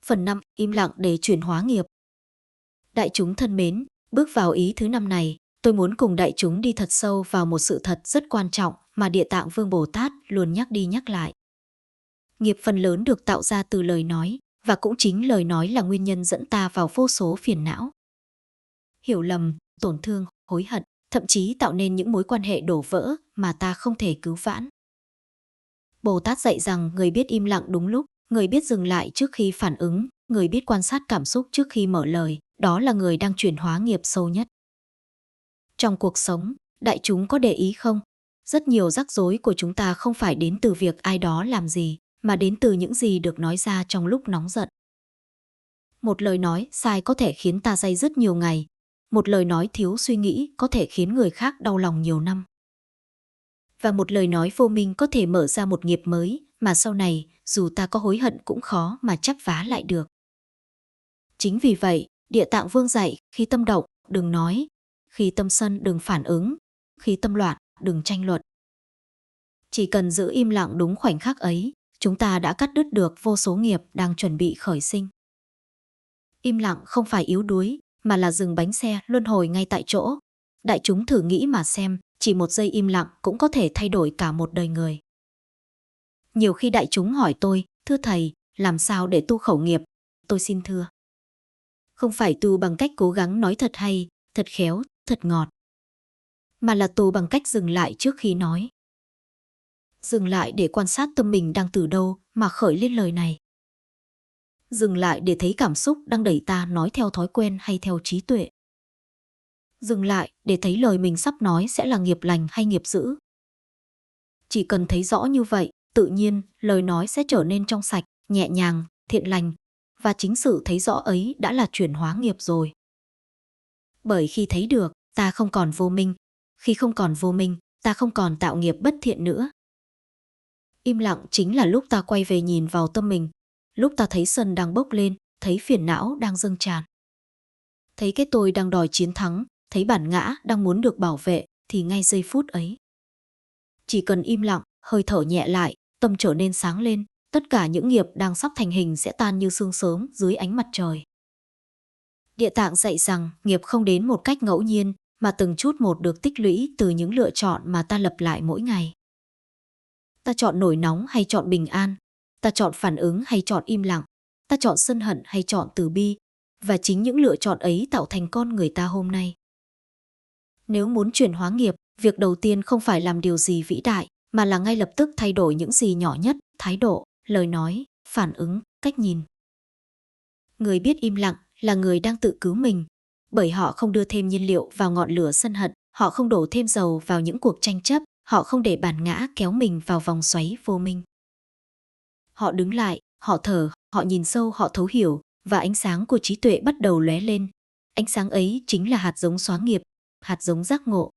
Phần 5. Im lặng để chuyển hóa nghiệp. Đại chúng thân mến, bước vào ý thứ 5 này, tôi muốn cùng đại chúng đi thật sâu vào một sự thật rất quan trọng mà Địa Tạng Vương Bồ Tát luôn nhắc đi nhắc lại. Nghiệp phần lớn được tạo ra từ lời nói, và cũng chính lời nói là nguyên nhân dẫn ta vào vô số phiền não. Hiểu lầm, tổn thương, hối hận, thậm chí tạo nên những mối quan hệ đổ vỡ mà ta không thể cứu vãn. Bồ Tát dạy rằng người biết im lặng đúng lúc, người biết dừng lại trước khi phản ứng, người biết quan sát cảm xúc trước khi mở lời, đó là người đang chuyển hóa nghiệp sâu nhất. Trong cuộc sống, đại chúng có để ý không? Rất nhiều rắc rối của chúng ta không phải đến từ việc ai đó làm gì, mà đến từ những gì được nói ra trong lúc nóng giận. Một lời nói sai có thể khiến ta day dứt nhiều ngày. Một lời nói thiếu suy nghĩ có thể khiến người khác đau lòng nhiều năm. Và một lời nói vô minh có thể mở ra một nghiệp mới mà sau này dù ta có hối hận cũng khó mà chắp vá lại được. Chính vì vậy, Địa Tạng Vương dạy khi tâm động, đừng nói. Khi tâm sân, đừng phản ứng. Khi tâm loạn, đừng tranh luận. Chỉ cần giữ im lặng đúng khoảnh khắc ấy, chúng ta đã cắt đứt được vô số nghiệp đang chuẩn bị khởi sinh. Im lặng không phải yếu đuối, mà là dừng bánh xe luân hồi ngay tại chỗ. Đại chúng thử nghĩ mà xem, chỉ một giây im lặng cũng có thể thay đổi cả một đời người. Nhiều khi đại chúng hỏi tôi, thưa thầy, làm sao để tu khẩu nghiệp? Tôi xin thưa. Không phải tu bằng cách cố gắng nói thật hay, thật khéo, thật ngọt. Mà là tu bằng cách dừng lại trước khi nói. Dừng lại để quan sát tâm mình đang từ đâu mà khởi lên lời này. Dừng lại để thấy cảm xúc đang đẩy ta nói theo thói quen hay theo trí tuệ. Dừng lại để thấy lời mình sắp nói sẽ là nghiệp lành hay nghiệp dữ. Chỉ cần thấy rõ như vậy, tự nhiên lời nói sẽ trở nên trong sạch, nhẹ nhàng, thiện lành. Và chính sự thấy rõ ấy đã là chuyển hóa nghiệp rồi. Bởi khi thấy được, ta không còn vô minh. Khi không còn vô minh, ta không còn tạo nghiệp bất thiện nữa. Im lặng chính là lúc ta quay về nhìn vào tâm mình. Lúc ta thấy sân đang bốc lên, thấy phiền não đang dâng tràn. Thấy cái tôi đang đòi chiến thắng, thấy bản ngã đang muốn được bảo vệ, thì ngay giây phút ấy. Chỉ cần im lặng, hơi thở nhẹ lại, tâm trở nên sáng lên, tất cả những nghiệp đang sắp thành hình sẽ tan như sương sớm dưới ánh mặt trời. Địa Tạng dạy rằng nghiệp không đến một cách ngẫu nhiên, mà từng chút một được tích lũy từ những lựa chọn mà ta lặp lại mỗi ngày. Ta chọn nổi nóng hay chọn bình an, ta chọn phản ứng hay chọn im lặng, ta chọn sân hận hay chọn từ bi, và chính những lựa chọn ấy tạo thành con người ta hôm nay. Nếu muốn chuyển hóa nghiệp, việc đầu tiên không phải làm điều gì vĩ đại, mà là ngay lập tức thay đổi những gì nhỏ nhất, thái độ, lời nói, phản ứng, cách nhìn. Người biết im lặng là người đang tự cứu mình, bởi họ không đưa thêm nhiên liệu vào ngọn lửa sân hận, họ không đổ thêm dầu vào những cuộc tranh chấp, họ không để bản ngã kéo mình vào vòng xoáy vô minh. Họ đứng lại, họ thở, họ nhìn sâu, họ thấu hiểu, và ánh sáng của trí tuệ bắt đầu lóe lên. Ánh sáng ấy chính là hạt giống xóa nghiệp, hạt giống giác ngộ.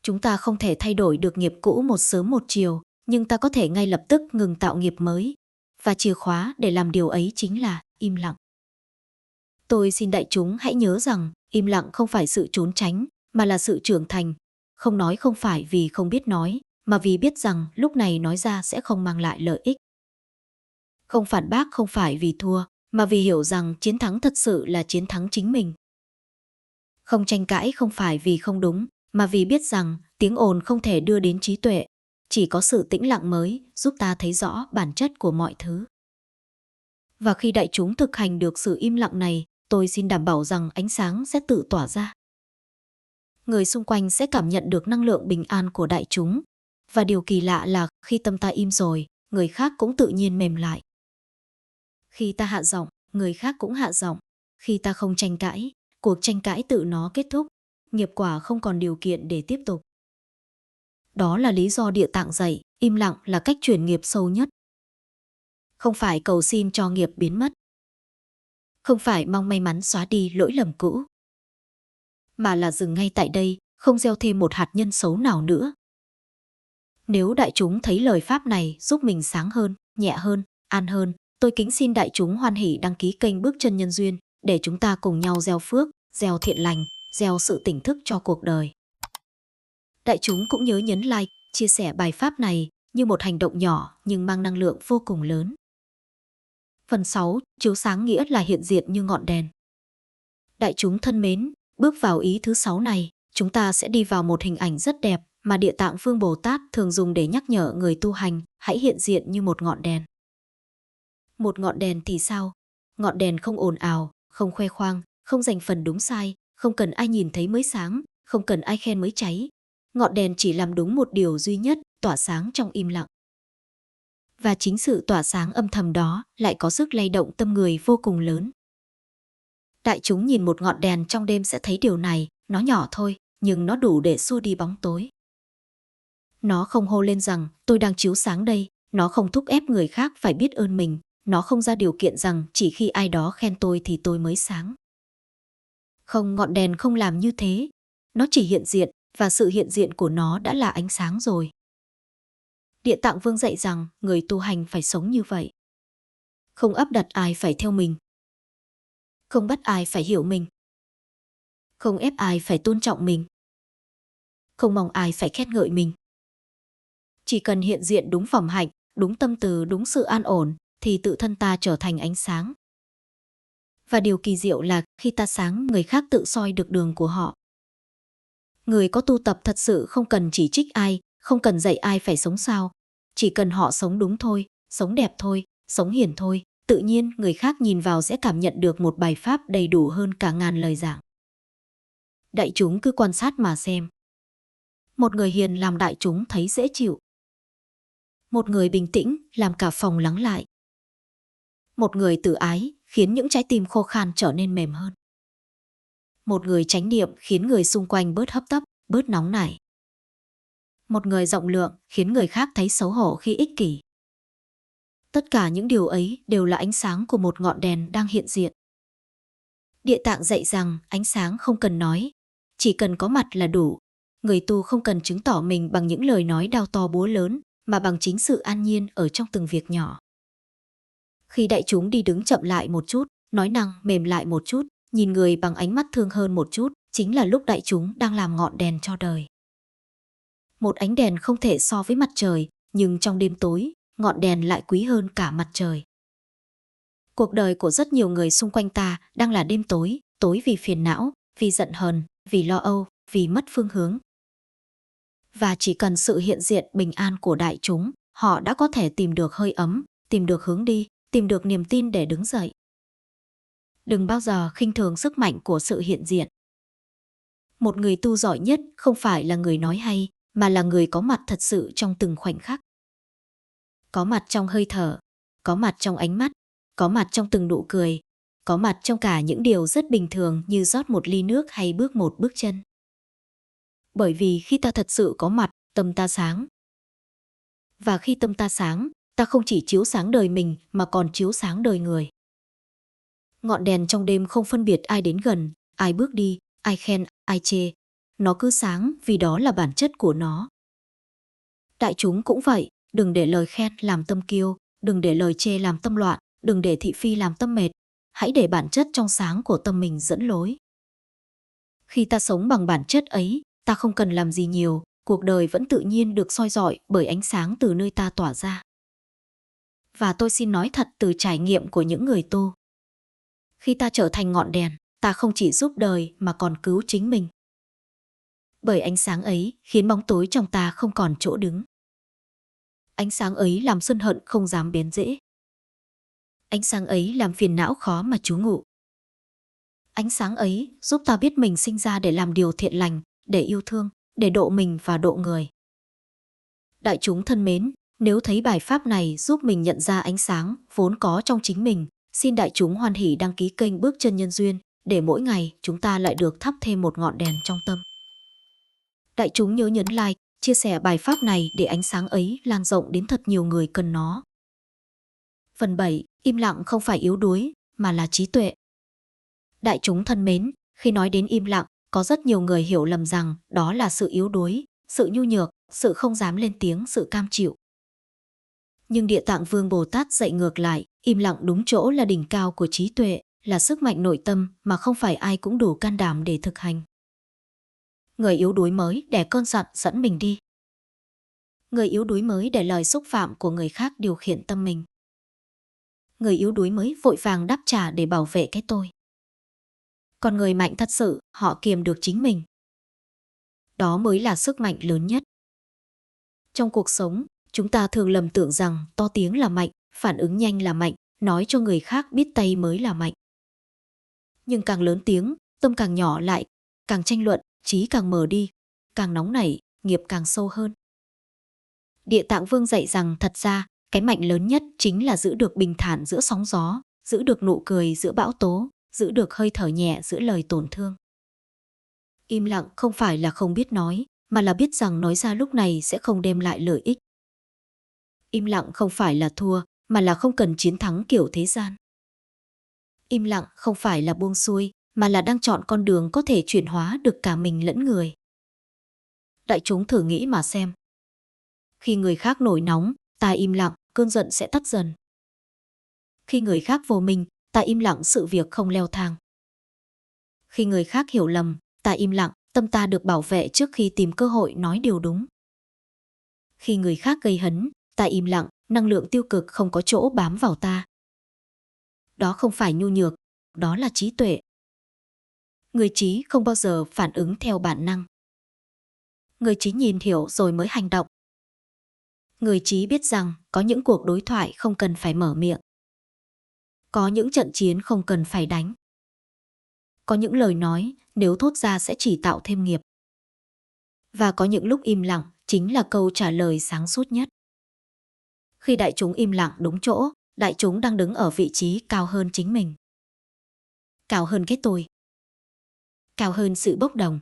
Chúng ta không thể thay đổi được nghiệp cũ một sớm một chiều, nhưng ta có thể ngay lập tức ngừng tạo nghiệp mới. Và chìa khóa để làm điều ấy chính là im lặng. Tôi xin đại chúng hãy nhớ rằng im lặng không phải sự trốn tránh, mà là sự trưởng thành. Không nói không phải vì không biết nói, mà vì biết rằng lúc này nói ra sẽ không mang lại lợi ích. Không phản bác không phải vì thua, mà vì hiểu rằng chiến thắng thật sự là chiến thắng chính mình. Không tranh cãi không phải vì không đúng, mà vì biết rằng tiếng ồn không thể đưa đến trí tuệ. Chỉ có sự tĩnh lặng mới giúp ta thấy rõ bản chất của mọi thứ. Và khi đại chúng thực hành được sự im lặng này, tôi xin đảm bảo rằng ánh sáng sẽ tự tỏa ra. Người xung quanh sẽ cảm nhận được năng lượng bình an của đại chúng. Và điều kỳ lạ là khi tâm ta im rồi, người khác cũng tự nhiên mềm lại. Khi ta hạ giọng, người khác cũng hạ giọng. Khi ta không tranh cãi, cuộc tranh cãi tự nó kết thúc. Nghiệp quả không còn điều kiện để tiếp tục. Đó là lý do Địa Tạng dạy, im lặng là cách chuyển nghiệp sâu nhất. Không phải cầu xin cho nghiệp biến mất. Không phải mong may mắn xóa đi lỗi lầm cũ. Mà là dừng ngay tại đây, không gieo thêm một hạt nhân xấu nào nữa. Nếu đại chúng thấy lời pháp này giúp mình sáng hơn, nhẹ hơn, an hơn, tôi kính xin đại chúng hoan hỉ đăng ký kênh Bước Chân Nhân Duyên để chúng ta cùng nhau gieo phước, gieo thiện lành, gieo sự tỉnh thức cho cuộc đời. Đại chúng cũng nhớ nhấn like, chia sẻ bài pháp này như một hành động nhỏ nhưng mang năng lượng vô cùng lớn. Phần 6, chiếu sáng nghĩa là hiện diện như ngọn đèn. Đại chúng thân mến, Bước vào ý thứ 6 này, chúng ta sẽ đi vào một hình ảnh rất đẹp mà Địa Tạng Vương Bồ Tát thường dùng để nhắc nhở người tu hành hãy hiện diện như một ngọn đèn. Một ngọn đèn thì sao? Ngọn đèn không ồn ào, không khoe khoang, không giành phần đúng sai, không cần ai nhìn thấy mới sáng, không cần ai khen mới cháy. Ngọn đèn chỉ làm đúng một điều duy nhất, tỏa sáng trong im lặng. Và chính sự tỏa sáng âm thầm đó lại có sức lay động tâm người vô cùng lớn. Đại chúng nhìn một ngọn đèn trong đêm sẽ thấy điều này, nó nhỏ thôi, nhưng nó đủ để xua đi bóng tối. Nó không hô lên rằng tôi đang chiếu sáng đây, nó không thúc ép người khác phải biết ơn mình, nó không ra điều kiện rằng chỉ khi ai đó khen tôi thì tôi mới sáng. Không, ngọn đèn không làm như thế, nó chỉ hiện diện và sự hiện diện của nó đã là ánh sáng rồi. Địa Tạng Vương dạy rằng người tu hành phải sống như vậy. Không áp đặt ai phải theo mình. Không bắt ai phải hiểu mình. Không ép ai phải tôn trọng mình. Không mong ai phải khen ngợi mình. Chỉ cần hiện diện đúng phẩm hạnh, đúng tâm từ, đúng sự an ổn, thì tự thân ta trở thành ánh sáng. Và điều kỳ diệu là khi ta sáng, người khác tự soi được đường của họ. Người có tu tập thật sự không cần chỉ trích ai, không cần dạy ai phải sống sao. Chỉ cần họ sống đúng thôi, sống đẹp thôi, sống hiền thôi, tự nhiên người khác nhìn vào sẽ cảm nhận được một bài pháp đầy đủ hơn cả ngàn lời giảng. Đại chúng cứ quan sát mà xem. Một người hiền làm đại chúng thấy dễ chịu. Một người bình tĩnh làm cả phòng lắng lại. Một người từ ái khiến những trái tim khô khan trở nên mềm hơn. Một người chánh niệm khiến người xung quanh bớt hấp tấp, bớt nóng nảy. Một người rộng lượng khiến người khác thấy xấu hổ khi ích kỷ. Tất cả những điều ấy đều là ánh sáng của một ngọn đèn đang hiện diện. Địa Tạng dạy rằng ánh sáng không cần nói, chỉ cần có mặt là đủ. Người tu không cần chứng tỏ mình bằng những lời nói đao to búa lớn, mà bằng chính sự an nhiên ở trong từng việc nhỏ. Khi đại chúng đi đứng chậm lại một chút, nói năng mềm lại một chút, nhìn người bằng ánh mắt thương hơn một chút, chính là lúc đại chúng đang làm ngọn đèn cho đời. Một ánh đèn không thể so với mặt trời, nhưng trong đêm tối, ngọn đèn lại quý hơn cả mặt trời. Cuộc đời của rất nhiều người xung quanh ta đang là đêm tối, tối vì phiền não, vì giận hờn, vì lo âu, vì mất phương hướng. Và chỉ cần sự hiện diện bình an của đại chúng, họ đã có thể tìm được hơi ấm, tìm được hướng đi, tìm được niềm tin để đứng dậy. Đừng bao giờ khinh thường sức mạnh của sự hiện diện. Một người tu giỏi nhất không phải là người nói hay, mà là người có mặt thật sự trong từng khoảnh khắc. Có mặt trong hơi thở, có mặt trong ánh mắt, có mặt trong từng nụ cười, có mặt trong cả những điều rất bình thường như rót một ly nước hay bước một bước chân. Bởi vì khi ta thật sự có mặt, tâm ta sáng. Và khi tâm ta sáng, ta không chỉ chiếu sáng đời mình mà còn chiếu sáng đời người. Ngọn đèn trong đêm không phân biệt ai đến gần, ai bước đi, ai khen, ai chê. Nó cứ sáng vì đó là bản chất của nó. Đại chúng cũng vậy, đừng để lời khen làm tâm kiêu, đừng để lời chê làm tâm loạn, đừng để thị phi làm tâm mệt. Hãy để bản chất trong sáng của tâm mình dẫn lối. Khi ta sống bằng bản chất ấy, ta không cần làm gì nhiều, cuộc đời vẫn tự nhiên được soi rọi bởi ánh sáng từ nơi ta tỏa ra. Và tôi xin nói thật từ trải nghiệm của những người tu. Khi ta trở thành ngọn đèn, ta không chỉ giúp đời mà còn cứu chính mình. Bởi ánh sáng ấy khiến bóng tối trong ta không còn chỗ đứng. Ánh sáng ấy làm sân hận không dám bén rễ. Ánh sáng ấy làm phiền não khó mà trú ngụ. Ánh sáng ấy giúp ta biết mình sinh ra để làm điều thiện lành, để yêu thương, để độ mình và độ người. Đại chúng thân mến, nếu thấy bài pháp này giúp mình nhận ra ánh sáng vốn có trong chính mình, xin đại chúng hoan hỉ đăng ký kênh Bước Chân Nhân Duyên để mỗi ngày chúng ta lại được thắp thêm một ngọn đèn trong tâm. Đại chúng nhớ nhấn like, chia sẻ bài pháp này để ánh sáng ấy lan rộng đến thật nhiều người cần nó. Phần 7. Im lặng không phải yếu đuối, mà là trí tuệ. Đại chúng thân mến, khi nói đến im lặng, có rất nhiều người hiểu lầm rằng đó là sự yếu đuối, sự nhu nhược, sự không dám lên tiếng, sự cam chịu. Nhưng Địa Tạng Vương Bồ Tát dạy ngược lại, im lặng đúng chỗ là đỉnh cao của trí tuệ, là sức mạnh nội tâm mà không phải ai cũng đủ can đảm để thực hành. Người yếu đuối mới để cơn giận dẫn mình đi. Người yếu đuối mới để lời xúc phạm của người khác điều khiển tâm mình. Người yếu đuối mới vội vàng đáp trả để bảo vệ cái tôi. Còn người mạnh thật sự, họ kiềm được chính mình. Đó mới là sức mạnh lớn nhất. Trong cuộc sống, chúng ta thường lầm tưởng rằng to tiếng là mạnh, phản ứng nhanh là mạnh, nói cho người khác biết tay mới là mạnh. Nhưng càng lớn tiếng, tâm càng nhỏ lại, càng tranh luận, trí càng mờ đi, càng nóng nảy, nghiệp càng sâu hơn. Địa Tạng Vương dạy rằng thật ra, cái mạnh lớn nhất chính là giữ được bình thản giữa sóng gió, giữ được nụ cười giữa bão tố, giữ được hơi thở nhẹ giữa lời tổn thương. Im lặng không phải là không biết nói, mà là biết rằng nói ra lúc này sẽ không đem lại lợi ích. Im lặng không phải là thua, mà là không cần chiến thắng kiểu thế gian. Im lặng không phải là buông xuôi, mà là đang chọn con đường có thể chuyển hóa được cả mình lẫn người. Đại chúng thử nghĩ mà xem. Khi người khác nổi nóng, ta im lặng, cơn giận sẽ tắt dần. Khi người khác vô minh, ta im lặng, sự việc không leo thang. Khi người khác hiểu lầm, ta im lặng, tâm ta được bảo vệ trước khi tìm cơ hội nói điều đúng. Khi người khác gây hấn, ta im lặng, năng lượng tiêu cực không có chỗ bám vào ta. Đó không phải nhu nhược, đó là trí tuệ. Người trí không bao giờ phản ứng theo bản năng. Người trí nhìn hiểu rồi mới hành động. Người trí biết rằng có những cuộc đối thoại không cần phải mở miệng. Có những trận chiến không cần phải đánh. Có những lời nói nếu thốt ra sẽ chỉ tạo thêm nghiệp. Và có những lúc im lặng chính là câu trả lời sáng suốt nhất. Khi đại chúng im lặng đúng chỗ, đại chúng đang đứng ở vị trí cao hơn chính mình. Cao hơn cái tôi. Cao hơn sự bốc đồng.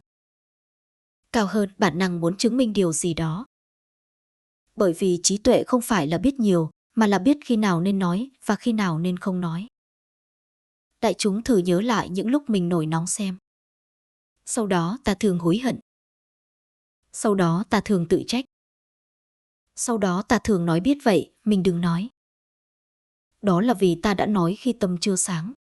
Cao hơn bản năng muốn chứng minh điều gì đó. Bởi vì trí tuệ không phải là biết nhiều, mà là biết khi nào nên nói và khi nào nên không nói. Đại chúng thử nhớ lại những lúc mình nổi nóng xem. Sau đó ta thường hối hận. Sau đó ta thường tự trách. Sau đó ta thường nói biết vậy, mình đừng nói. Đó là vì ta đã nói khi tâm chưa sáng.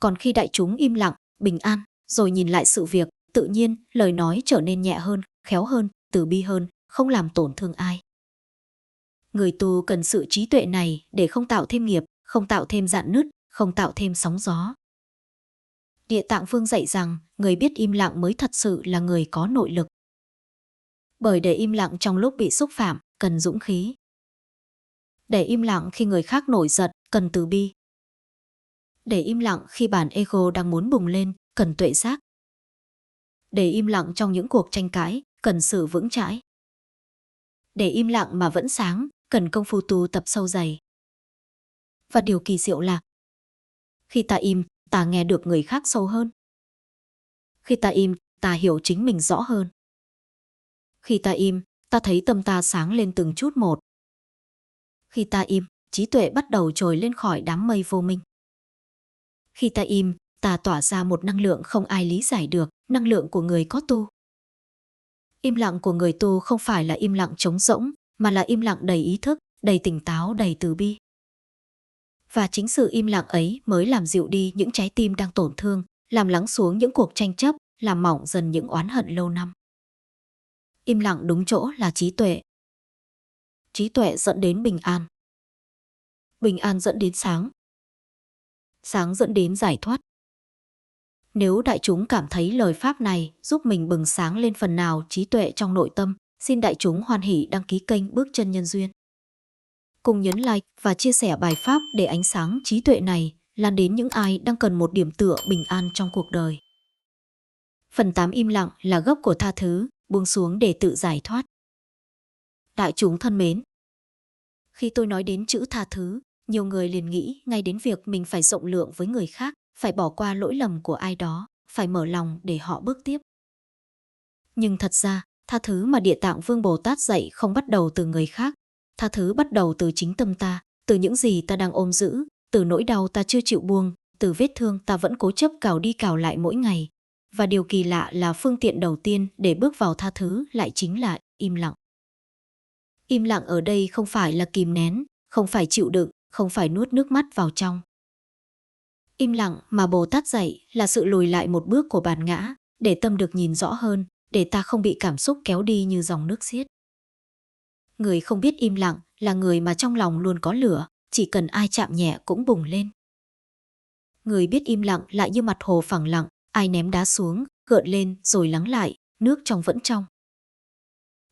Còn khi đại chúng im lặng, bình an, rồi nhìn lại sự việc, tự nhiên lời nói trở nên nhẹ hơn, khéo hơn, từ bi hơn, không làm tổn thương ai. Người tu cần sự trí tuệ này để không tạo thêm nghiệp, không tạo thêm rạn nứt, không tạo thêm sóng gió. Địa Tạng Vương dạy rằng người biết im lặng mới thật sự là người có nội lực. Bởi để im lặng trong lúc bị xúc phạm, cần dũng khí. Để im lặng khi người khác nổi giận, cần từ bi. Để im lặng khi bản ego đang muốn bùng lên, cần tuệ giác. Để im lặng trong những cuộc tranh cãi, cần sự vững chãi. Để im lặng mà vẫn sáng, cần công phu tu tập sâu dày. Và điều kỳ diệu là khi ta im, ta nghe được người khác sâu hơn. Khi ta im, ta hiểu chính mình rõ hơn. Khi ta im, ta thấy tâm ta sáng lên từng chút một. Khi ta im, trí tuệ bắt đầu trồi lên khỏi đám mây vô minh. Khi ta im, ta tỏa ra một năng lượng không ai lý giải được, năng lượng của người có tu. Im lặng của người tu không phải là im lặng trống rỗng, mà là im lặng đầy ý thức, đầy tỉnh táo, đầy từ bi. Và chính sự im lặng ấy mới làm dịu đi những trái tim đang tổn thương, làm lắng xuống những cuộc tranh chấp, làm mỏng dần những oán hận lâu năm. Im lặng đúng chỗ là trí tuệ. Trí tuệ dẫn đến bình an. Bình an dẫn đến sáng. Sáng dẫn đến giải thoát. Nếu đại chúng cảm thấy lời pháp này giúp mình bừng sáng lên phần nào trí tuệ trong nội tâm, xin đại chúng hoan hỷ đăng ký kênh Bước Chân Nhân Duyên. Cùng nhấn like và chia sẻ bài pháp để ánh sáng trí tuệ này lan đến những ai đang cần một điểm tựa bình an trong cuộc đời. Phần 8 im lặng là gốc của tha thứ, buông xuống để tự giải thoát. Đại chúng thân mến, khi tôi nói đến chữ tha thứ, nhiều người liền nghĩ ngay đến việc mình phải rộng lượng với người khác, phải bỏ qua lỗi lầm của ai đó, phải mở lòng để họ bước tiếp. Nhưng thật ra, tha thứ mà Địa Tạng Vương Bồ Tát dạy không bắt đầu từ người khác. Tha thứ bắt đầu từ chính tâm ta, từ những gì ta đang ôm giữ, từ nỗi đau ta chưa chịu buông, từ vết thương ta vẫn cố chấp cào đi cào lại mỗi ngày. Và điều kỳ lạ là phương tiện đầu tiên để bước vào tha thứ lại chính là im lặng. Im lặng ở đây không phải là kìm nén, không phải chịu đựng, không phải nuốt nước mắt vào trong. Im lặng mà Bồ Tát dạy là sự lùi lại một bước của bản ngã, để tâm được nhìn rõ hơn, để ta không bị cảm xúc kéo đi như dòng nước xiết. Người không biết im lặng là người mà trong lòng luôn có lửa, chỉ cần ai chạm nhẹ cũng bùng lên. Người biết im lặng lại như mặt hồ phẳng lặng, ai ném đá xuống, gợn lên rồi lắng lại, nước trong vẫn trong.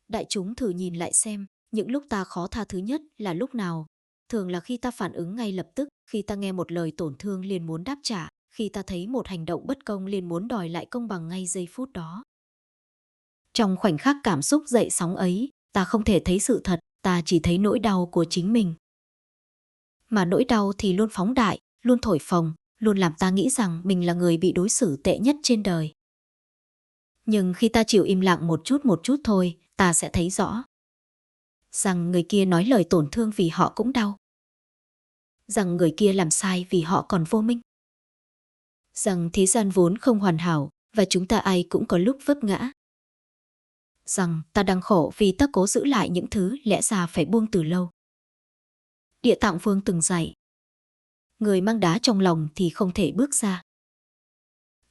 Đại chúng thử nhìn lại xem, những lúc ta khó tha thứ nhất là lúc nào? Thường là khi ta phản ứng ngay lập tức, khi ta nghe một lời tổn thương liền muốn đáp trả, khi ta thấy một hành động bất công liền muốn đòi lại công bằng ngay giây phút đó. Trong khoảnh khắc cảm xúc dậy sóng ấy, ta không thể thấy sự thật, ta chỉ thấy nỗi đau của chính mình. Mà nỗi đau thì luôn phóng đại, luôn thổi phồng, luôn làm ta nghĩ rằng mình là người bị đối xử tệ nhất trên đời. Nhưng khi ta chịu im lặng một chút thôi, ta sẽ thấy rõ rằng người kia nói lời tổn thương vì họ cũng đau. Rằng người kia làm sai vì họ còn vô minh. Rằng thế gian vốn không hoàn hảo và chúng ta ai cũng có lúc vấp ngã. Rằng ta đang khổ vì ta cố giữ lại những thứ lẽ ra phải buông từ lâu. Địa Tạng Vương từng dạy, người mang đá trong lòng thì không thể bước ra.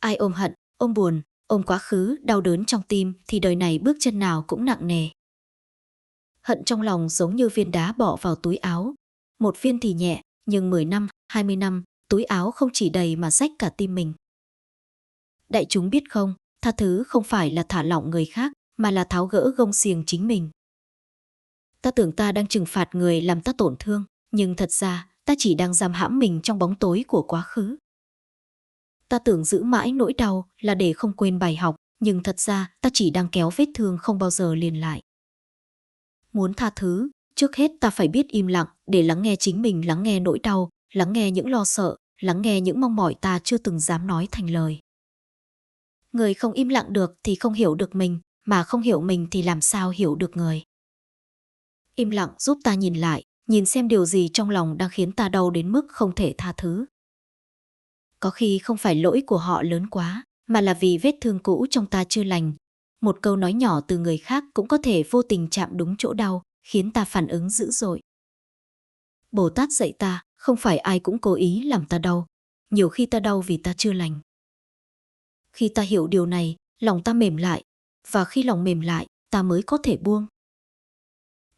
Ai ôm hận, ôm buồn, ôm quá khứ, đau đớn trong tim thì đời này bước chân nào cũng nặng nề. Hận trong lòng giống như viên đá bỏ vào túi áo. Một viên thì nhẹ, nhưng 10 năm, 20 năm, túi áo không chỉ đầy mà rách cả tim mình. Đại chúng biết không, tha thứ không phải là thả lỏng người khác, mà là tháo gỡ gông xiềng chính mình. Ta tưởng ta đang trừng phạt người làm ta tổn thương, nhưng thật ra ta chỉ đang giam hãm mình trong bóng tối của quá khứ. Ta tưởng giữ mãi nỗi đau là để không quên bài học, nhưng thật ra ta chỉ đang kéo vết thương không bao giờ liền lại. Muốn tha thứ, trước hết ta phải biết im lặng để lắng nghe chính mình, lắng nghe nỗi đau, lắng nghe những lo sợ, lắng nghe những mong mỏi ta chưa từng dám nói thành lời. Người không im lặng được thì không hiểu được mình, mà không hiểu mình thì làm sao hiểu được người. Im lặng giúp ta nhìn lại, nhìn xem điều gì trong lòng đang khiến ta đau đến mức không thể tha thứ. Có khi không phải lỗi của họ lớn quá, mà là vì vết thương cũ trong ta chưa lành. Một câu nói nhỏ từ người khác cũng có thể vô tình chạm đúng chỗ đau, khiến ta phản ứng dữ dội. Bồ Tát dạy ta, không phải ai cũng cố ý làm ta đau. Nhiều khi ta đau vì ta chưa lành. Khi ta hiểu điều này, lòng ta mềm lại, và khi lòng mềm lại, ta mới có thể buông.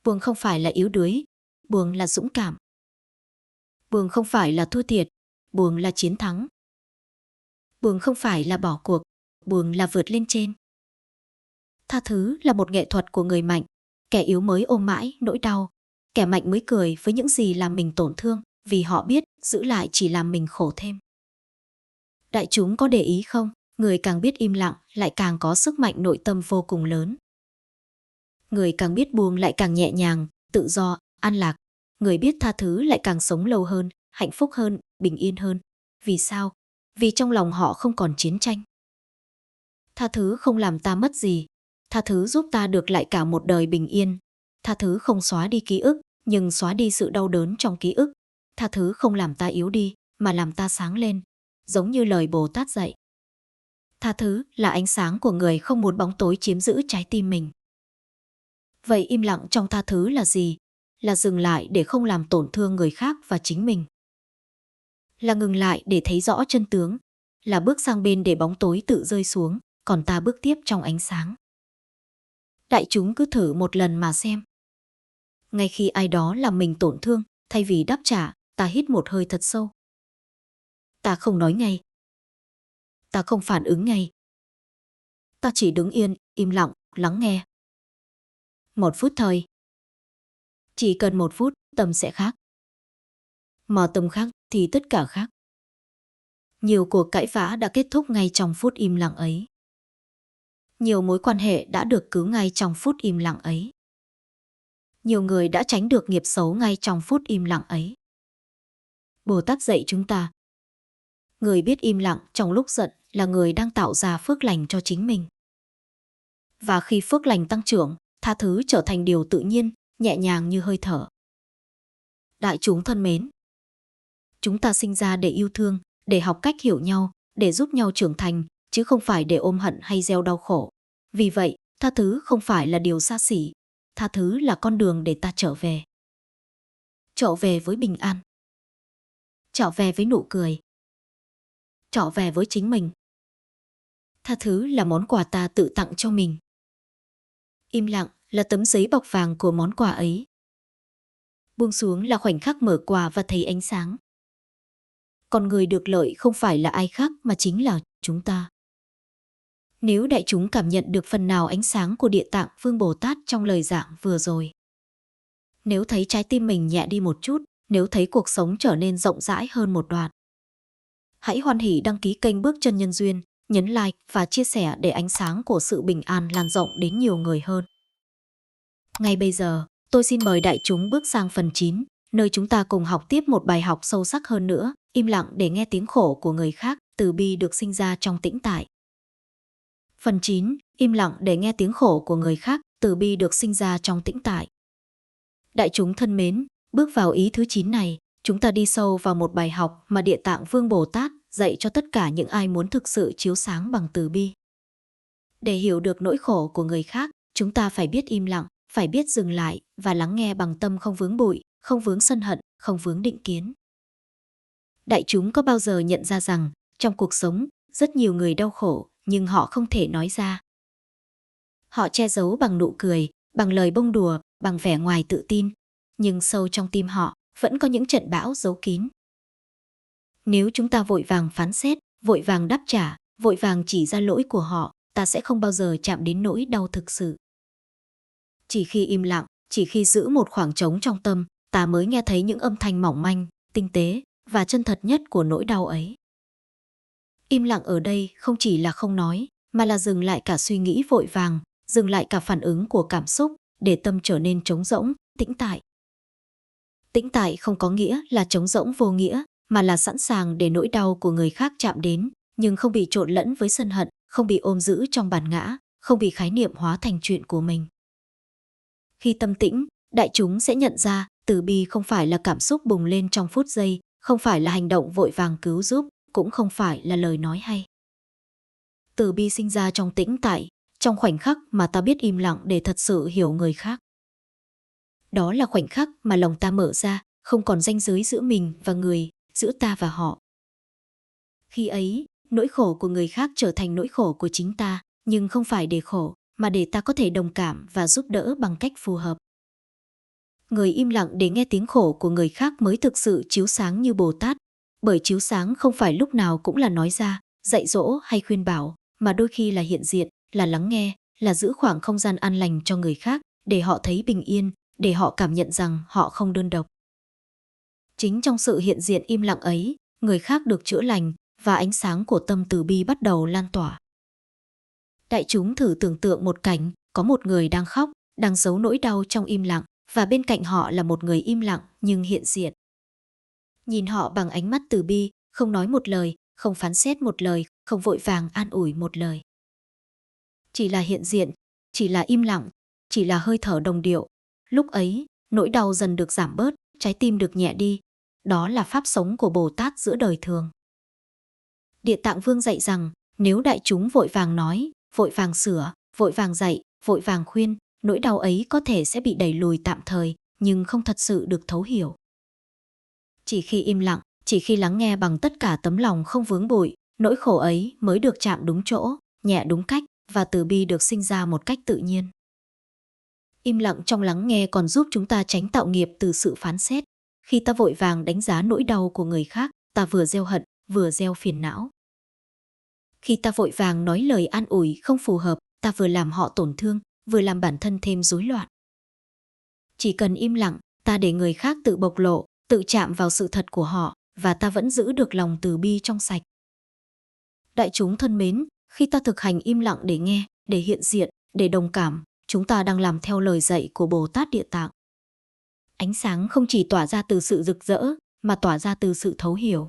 Buông không phải là yếu đuối, buông là dũng cảm. Buông không phải là thua thiệt, buông là chiến thắng. Buông không phải là bỏ cuộc, buông là vượt lên trên. Tha thứ là một nghệ thuật của người mạnh, kẻ yếu mới ôm mãi nỗi đau, kẻ mạnh mới cười với những gì làm mình tổn thương, vì họ biết giữ lại chỉ làm mình khổ thêm. Đại chúng có để ý không, người càng biết im lặng lại càng có sức mạnh nội tâm vô cùng lớn. Người càng biết buông lại càng nhẹ nhàng, tự do, an lạc. Người biết tha thứ lại càng sống lâu hơn, hạnh phúc hơn, bình yên hơn. Vì sao? Vì trong lòng họ không còn chiến tranh. Tha thứ không làm ta mất gì. Tha thứ giúp ta được lại cả một đời bình yên. Tha thứ không xóa đi ký ức, nhưng xóa đi sự đau đớn trong ký ức. Tha thứ không làm ta yếu đi, mà làm ta sáng lên. Giống như lời Bồ Tát dạy. Tha thứ là ánh sáng của người không muốn bóng tối chiếm giữ trái tim mình. Vậy im lặng trong tha thứ là gì? Là dừng lại để không làm tổn thương người khác và chính mình. Là ngừng lại để thấy rõ chân tướng. Là bước sang bên để bóng tối tự rơi xuống, còn ta bước tiếp trong ánh sáng. Đại chúng cứ thử một lần mà xem. Ngay khi ai đó làm mình tổn thương, thay vì đáp trả, ta hít một hơi thật sâu. Ta không nói ngay. Ta không phản ứng ngay. Ta chỉ đứng yên, im lặng, lắng nghe. 1 phút thôi. Chỉ cần 1 phút, tâm sẽ khác. Mà tâm khác thì tất cả khác. Nhiều cuộc cãi vã đã kết thúc ngay trong phút im lặng ấy. Nhiều mối quan hệ đã được cứu ngay trong phút im lặng ấy. Nhiều người đã tránh được nghiệp xấu ngay trong phút im lặng ấy. Bồ Tát dạy chúng ta, người biết im lặng trong lúc giận là người đang tạo ra phước lành cho chính mình. Và khi phước lành tăng trưởng, tha thứ trở thành điều tự nhiên, nhẹ nhàng như hơi thở. Đại chúng thân mến, chúng ta sinh ra để yêu thương, để học cách hiểu nhau, để giúp nhau trưởng thành, chứ không phải để ôm hận hay gieo đau khổ. Vì vậy, tha thứ không phải là điều xa xỉ, tha thứ là con đường để ta trở về. Trở về với bình an. Trở về với nụ cười. Trở về với chính mình. Tha thứ là món quà ta tự tặng cho mình. Im lặng là tấm giấy bọc vàng của món quà ấy. Buông xuống là khoảnh khắc mở quà và thấy ánh sáng. còn người được lợi không phải là ai khác mà chính là chúng ta. Nếu đại chúng cảm nhận được phần nào ánh sáng của Địa Tạng Vương Bồ Tát trong lời giảng vừa rồi, nếu thấy trái tim mình nhẹ đi một chút, nếu thấy cuộc sống trở nên rộng rãi hơn một đoạn, hãy hoan hỉ đăng ký kênh Bước Chân Nhân Duyên, nhấn like và chia sẻ để ánh sáng của sự bình an lan rộng đến nhiều người hơn. Ngay bây giờ, tôi xin mời đại chúng bước sang phần 9, nơi chúng ta cùng học tiếp một bài học sâu sắc hơn nữa, im lặng để nghe tiếng khổ của người khác, từ bi được sinh ra trong tĩnh tại. Phần 9, im lặng để nghe tiếng khổ của người khác, từ bi được sinh ra trong tĩnh tại. Đại chúng thân mến, bước vào ý thứ 9 này, chúng ta đi sâu vào một bài học mà Địa Tạng Vương Bồ Tát dạy cho tất cả những ai muốn thực sự chiếu sáng bằng từ bi. Để hiểu được nỗi khổ của người khác, chúng ta phải biết im lặng, phải biết dừng lại và lắng nghe bằng tâm không vướng bụi, không vướng sân hận, không vướng định kiến. Đại chúng có bao giờ nhận ra rằng, trong cuộc sống, rất nhiều người đau khổ, nhưng họ không thể nói ra. Họ che giấu bằng nụ cười, bằng lời bông đùa, bằng vẻ ngoài tự tin, nhưng sâu trong tim họ vẫn có những trận bão giấu kín. Nếu chúng ta vội vàng phán xét, vội vàng đáp trả, vội vàng chỉ ra lỗi của họ, ta sẽ không bao giờ chạm đến nỗi đau thực sự. Chỉ khi im lặng, chỉ khi giữ một khoảng trống trong tâm, ta mới nghe thấy những âm thanh mỏng manh, tinh tế và chân thật nhất của nỗi đau ấy. Im lặng ở đây không chỉ là không nói, mà là dừng lại cả suy nghĩ vội vàng, dừng lại cả phản ứng của cảm xúc, để tâm trở nên trống rỗng, tĩnh tại. Tĩnh tại không có nghĩa là trống rỗng vô nghĩa, mà là sẵn sàng để nỗi đau của người khác chạm đến, nhưng không bị trộn lẫn với sân hận, không bị ôm giữ trong bản ngã, không bị khái niệm hóa thành chuyện của mình. Khi tâm tĩnh, đại chúng sẽ nhận ra từ bi không phải là cảm xúc bùng lên trong phút giây, không phải là hành động vội vàng cứu giúp, cũng không phải là lời nói hay. Từ bi sinh ra trong tĩnh tại, trong khoảnh khắc mà ta biết im lặng để thật sự hiểu người khác. Đó là khoảnh khắc mà lòng ta mở ra, không còn ranh giới giữa mình và người, giữa ta và họ. Khi ấy, nỗi khổ của người khác trở thành nỗi khổ của chính ta, nhưng không phải để khổ, mà để ta có thể đồng cảm và giúp đỡ bằng cách phù hợp. Người im lặng để nghe tiếng khổ của người khác mới thực sự chiếu sáng như Bồ Tát, bởi chiếu sáng không phải lúc nào cũng là nói ra, dạy dỗ hay khuyên bảo, mà đôi khi là hiện diện, là lắng nghe, là giữ khoảng không gian an lành cho người khác, để họ thấy bình yên, để họ cảm nhận rằng họ không đơn độc. Chính trong sự hiện diện im lặng ấy, người khác được chữa lành và ánh sáng của tâm từ bi bắt đầu lan tỏa. Đại chúng thử tưởng tượng một cảnh, có một người đang khóc, đang giấu nỗi đau trong im lặng, và bên cạnh họ là một người im lặng nhưng hiện diện. Nhìn họ bằng ánh mắt từ bi, không nói một lời, không phán xét một lời, không vội vàng an ủi một lời. Chỉ là hiện diện, chỉ là im lặng, chỉ là hơi thở đồng điệu. Lúc ấy, nỗi đau dần được giảm bớt, trái tim được nhẹ đi. Đó là pháp sống của Bồ Tát giữa đời thường. Địa Tạng Vương dạy rằng, nếu đại chúng vội vàng nói, vội vàng sửa, vội vàng dạy, vội vàng khuyên, nỗi đau ấy có thể sẽ bị đẩy lùi tạm thời, nhưng không thật sự được thấu hiểu. Chỉ khi im lặng, chỉ khi lắng nghe bằng tất cả tấm lòng không vướng bụi, nỗi khổ ấy mới được chạm đúng chỗ, nhẹ đúng cách, và từ bi được sinh ra một cách tự nhiên. Im lặng trong lắng nghe còn giúp chúng ta tránh tạo nghiệp từ sự phán xét. Khi ta vội vàng đánh giá nỗi đau của người khác, ta vừa gieo hận, vừa gieo phiền não. Khi ta vội vàng nói lời an ủi không phù hợp, ta vừa làm họ tổn thương, vừa làm bản thân thêm rối loạn. Chỉ cần im lặng, ta để người khác tự bộc lộ, tự chạm vào sự thật của họ, và ta vẫn giữ được lòng từ bi trong sạch. Đại chúng thân mến, khi ta thực hành im lặng để nghe, để hiện diện, để đồng cảm, chúng ta đang làm theo lời dạy của Bồ Tát Địa Tạng. Ánh sáng không chỉ tỏa ra từ sự rực rỡ, mà tỏa ra từ sự thấu hiểu.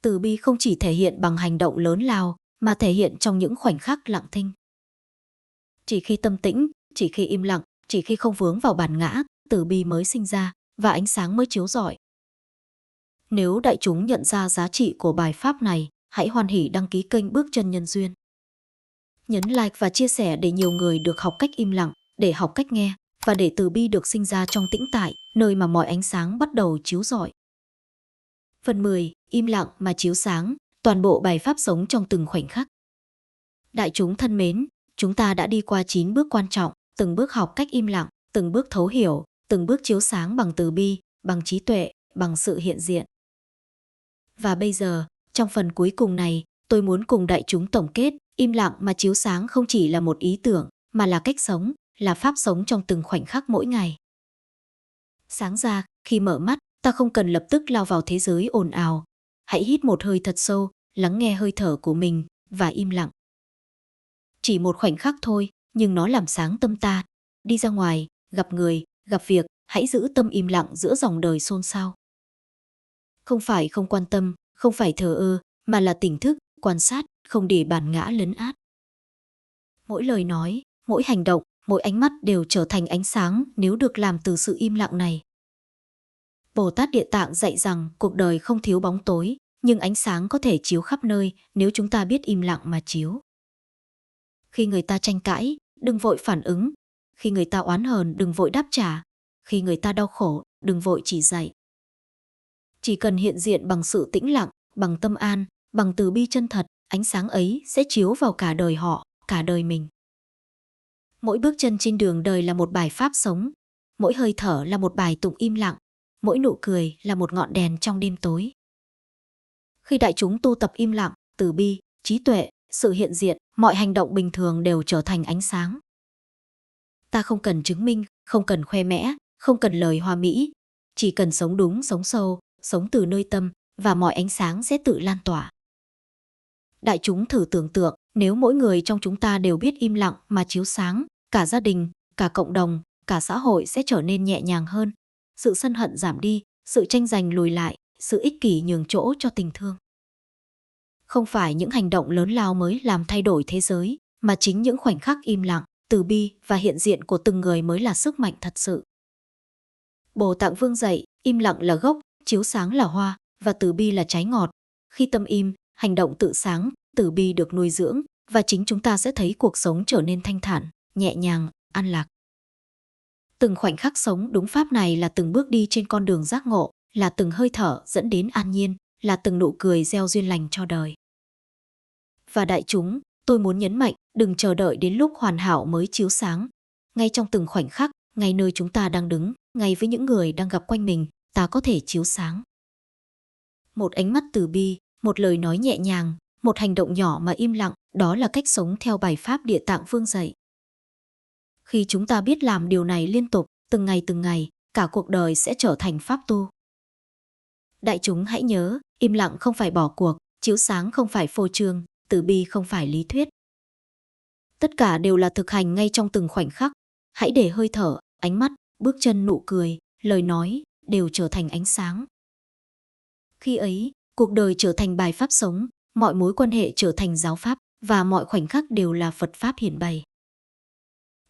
Từ bi không chỉ thể hiện bằng hành động lớn lao, mà thể hiện trong những khoảnh khắc lặng thinh. Chỉ khi tâm tĩnh, chỉ khi im lặng, chỉ khi không vướng vào bản ngã, từ bi mới sinh ra, và ánh sáng mới chiếu rọi. Nếu đại chúng nhận ra giá trị của bài pháp này, hãy hoan hỉ đăng ký kênh Bước Chân Nhân Duyên. Nhấn like và chia sẻ để nhiều người được học cách im lặng, để học cách nghe, và để từ bi được sinh ra trong tĩnh tại, nơi mà mọi ánh sáng bắt đầu chiếu rọi. Phần 10. Im lặng mà chiếu sáng, toàn bộ bài pháp sống trong từng khoảnh khắc. Đại chúng thân mến, chúng ta đã đi qua 9 bước quan trọng, từng bước học cách im lặng, từng bước thấu hiểu, từng bước chiếu sáng bằng từ bi, bằng trí tuệ, bằng sự hiện diện. Và bây giờ, trong phần cuối cùng này, tôi muốn cùng đại chúng tổng kết, im lặng mà chiếu sáng không chỉ là một ý tưởng, mà là cách sống, là pháp sống trong từng khoảnh khắc mỗi ngày. Sáng ra, khi mở mắt, ta không cần lập tức lao vào thế giới ồn ào. Hãy hít một hơi thật sâu, lắng nghe hơi thở của mình và im lặng. Chỉ một khoảnh khắc thôi, nhưng nó làm sáng tâm ta. Đi ra ngoài, gặp người, gặp việc, hãy giữ tâm im lặng giữa dòng đời xôn xao. Không phải không quan tâm, không phải thờ ơ, mà là tỉnh thức, quan sát, không để bản ngã lấn át. Mỗi lời nói, mỗi hành động, mỗi ánh mắt đều trở thành ánh sáng nếu được làm từ sự im lặng này. Bồ Tát Địa Tạng dạy rằng cuộc đời không thiếu bóng tối, nhưng ánh sáng có thể chiếu khắp nơi nếu chúng ta biết im lặng mà chiếu. Khi người ta tranh cãi, đừng vội phản ứng. Khi người ta oán hờn, đừng vội đáp trả. Khi người ta đau khổ, đừng vội chỉ dạy. Chỉ cần hiện diện bằng sự tĩnh lặng, bằng tâm an, bằng từ bi chân thật, ánh sáng ấy sẽ chiếu vào cả đời họ, cả đời mình. Mỗi bước chân trên đường đời là một bài pháp sống, mỗi hơi thở là một bài tụng im lặng, mỗi nụ cười là một ngọn đèn trong đêm tối. Khi đại chúng tu tập im lặng, từ bi, trí tuệ, sự hiện diện, mọi hành động bình thường đều trở thành ánh sáng. Ta không cần chứng minh, không cần khoe mẽ, không cần lời hoa mỹ, chỉ cần sống đúng, sống sâu, sống từ nơi tâm, và mọi ánh sáng sẽ tự lan tỏa. Đại chúng thử tưởng tượng, nếu mỗi người trong chúng ta đều biết im lặng mà chiếu sáng, cả gia đình, cả cộng đồng, cả xã hội sẽ trở nên nhẹ nhàng hơn. Sự sân hận giảm đi, sự tranh giành lùi lại, sự ích kỷ nhường chỗ cho tình thương. Không phải những hành động lớn lao mới làm thay đổi thế giới, mà chính những khoảnh khắc im lặng, từ bi và hiện diện của từng người mới là sức mạnh thật sự. Bồ Tát Vương dạy, im lặng là gốc, chiếu sáng là hoa, và từ bi là trái ngọt. Khi tâm im, hành động tự sáng, từ bi được nuôi dưỡng, và chính chúng ta sẽ thấy cuộc sống trở nên thanh thản, nhẹ nhàng, an lạc. Từng khoảnh khắc sống đúng pháp này là từng bước đi trên con đường giác ngộ, là từng hơi thở dẫn đến an nhiên, là từng nụ cười gieo duyên lành cho đời. Và đại chúng, tôi muốn nhấn mạnh, đừng chờ đợi đến lúc hoàn hảo mới chiếu sáng. Ngay trong từng khoảnh khắc, ngay nơi chúng ta đang đứng, ngay với những người đang gặp quanh mình, ta có thể chiếu sáng. Một ánh mắt từ bi, một lời nói nhẹ nhàng, một hành động nhỏ mà im lặng, đó là cách sống theo bài pháp Địa Tạng Vương dạy. Khi chúng ta biết làm điều này liên tục, từng ngày, cả cuộc đời sẽ trở thành pháp tu. Đại chúng hãy nhớ, im lặng không phải bỏ cuộc, chiếu sáng không phải phô trương, từ bi không phải lý thuyết. Tất cả đều là thực hành ngay trong từng khoảnh khắc. Hãy để hơi thở, ánh mắt, bước chân, nụ cười, lời nói đều trở thành ánh sáng. Khi ấy, cuộc đời trở thành bài pháp sống, mọi mối quan hệ trở thành giáo pháp, và mọi khoảnh khắc đều là Phật pháp hiển bày.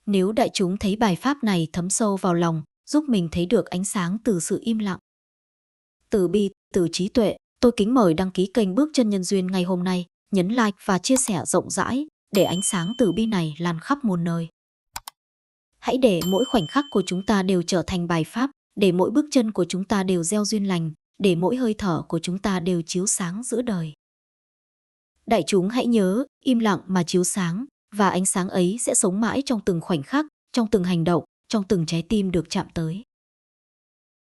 Nếu đại chúng thấy bài pháp này thấm sâu vào lòng, giúp mình thấy được ánh sáng từ sự im lặng, từ bi, từ trí tuệ, tôi kính mời đăng ký kênh Bước Chân Nhân Duyên ngày hôm nay, nhấn like và chia sẻ rộng rãi để ánh sáng từ bi này lan khắp muôn nơi. Hãy để mỗi khoảnh khắc của chúng ta đều trở thành bài pháp, để mỗi bước chân của chúng ta đều gieo duyên lành, để mỗi hơi thở của chúng ta đều chiếu sáng giữa đời. Đại chúng hãy nhớ, im lặng mà chiếu sáng, và ánh sáng ấy sẽ sống mãi trong từng khoảnh khắc, trong từng hành động, trong từng trái tim được chạm tới.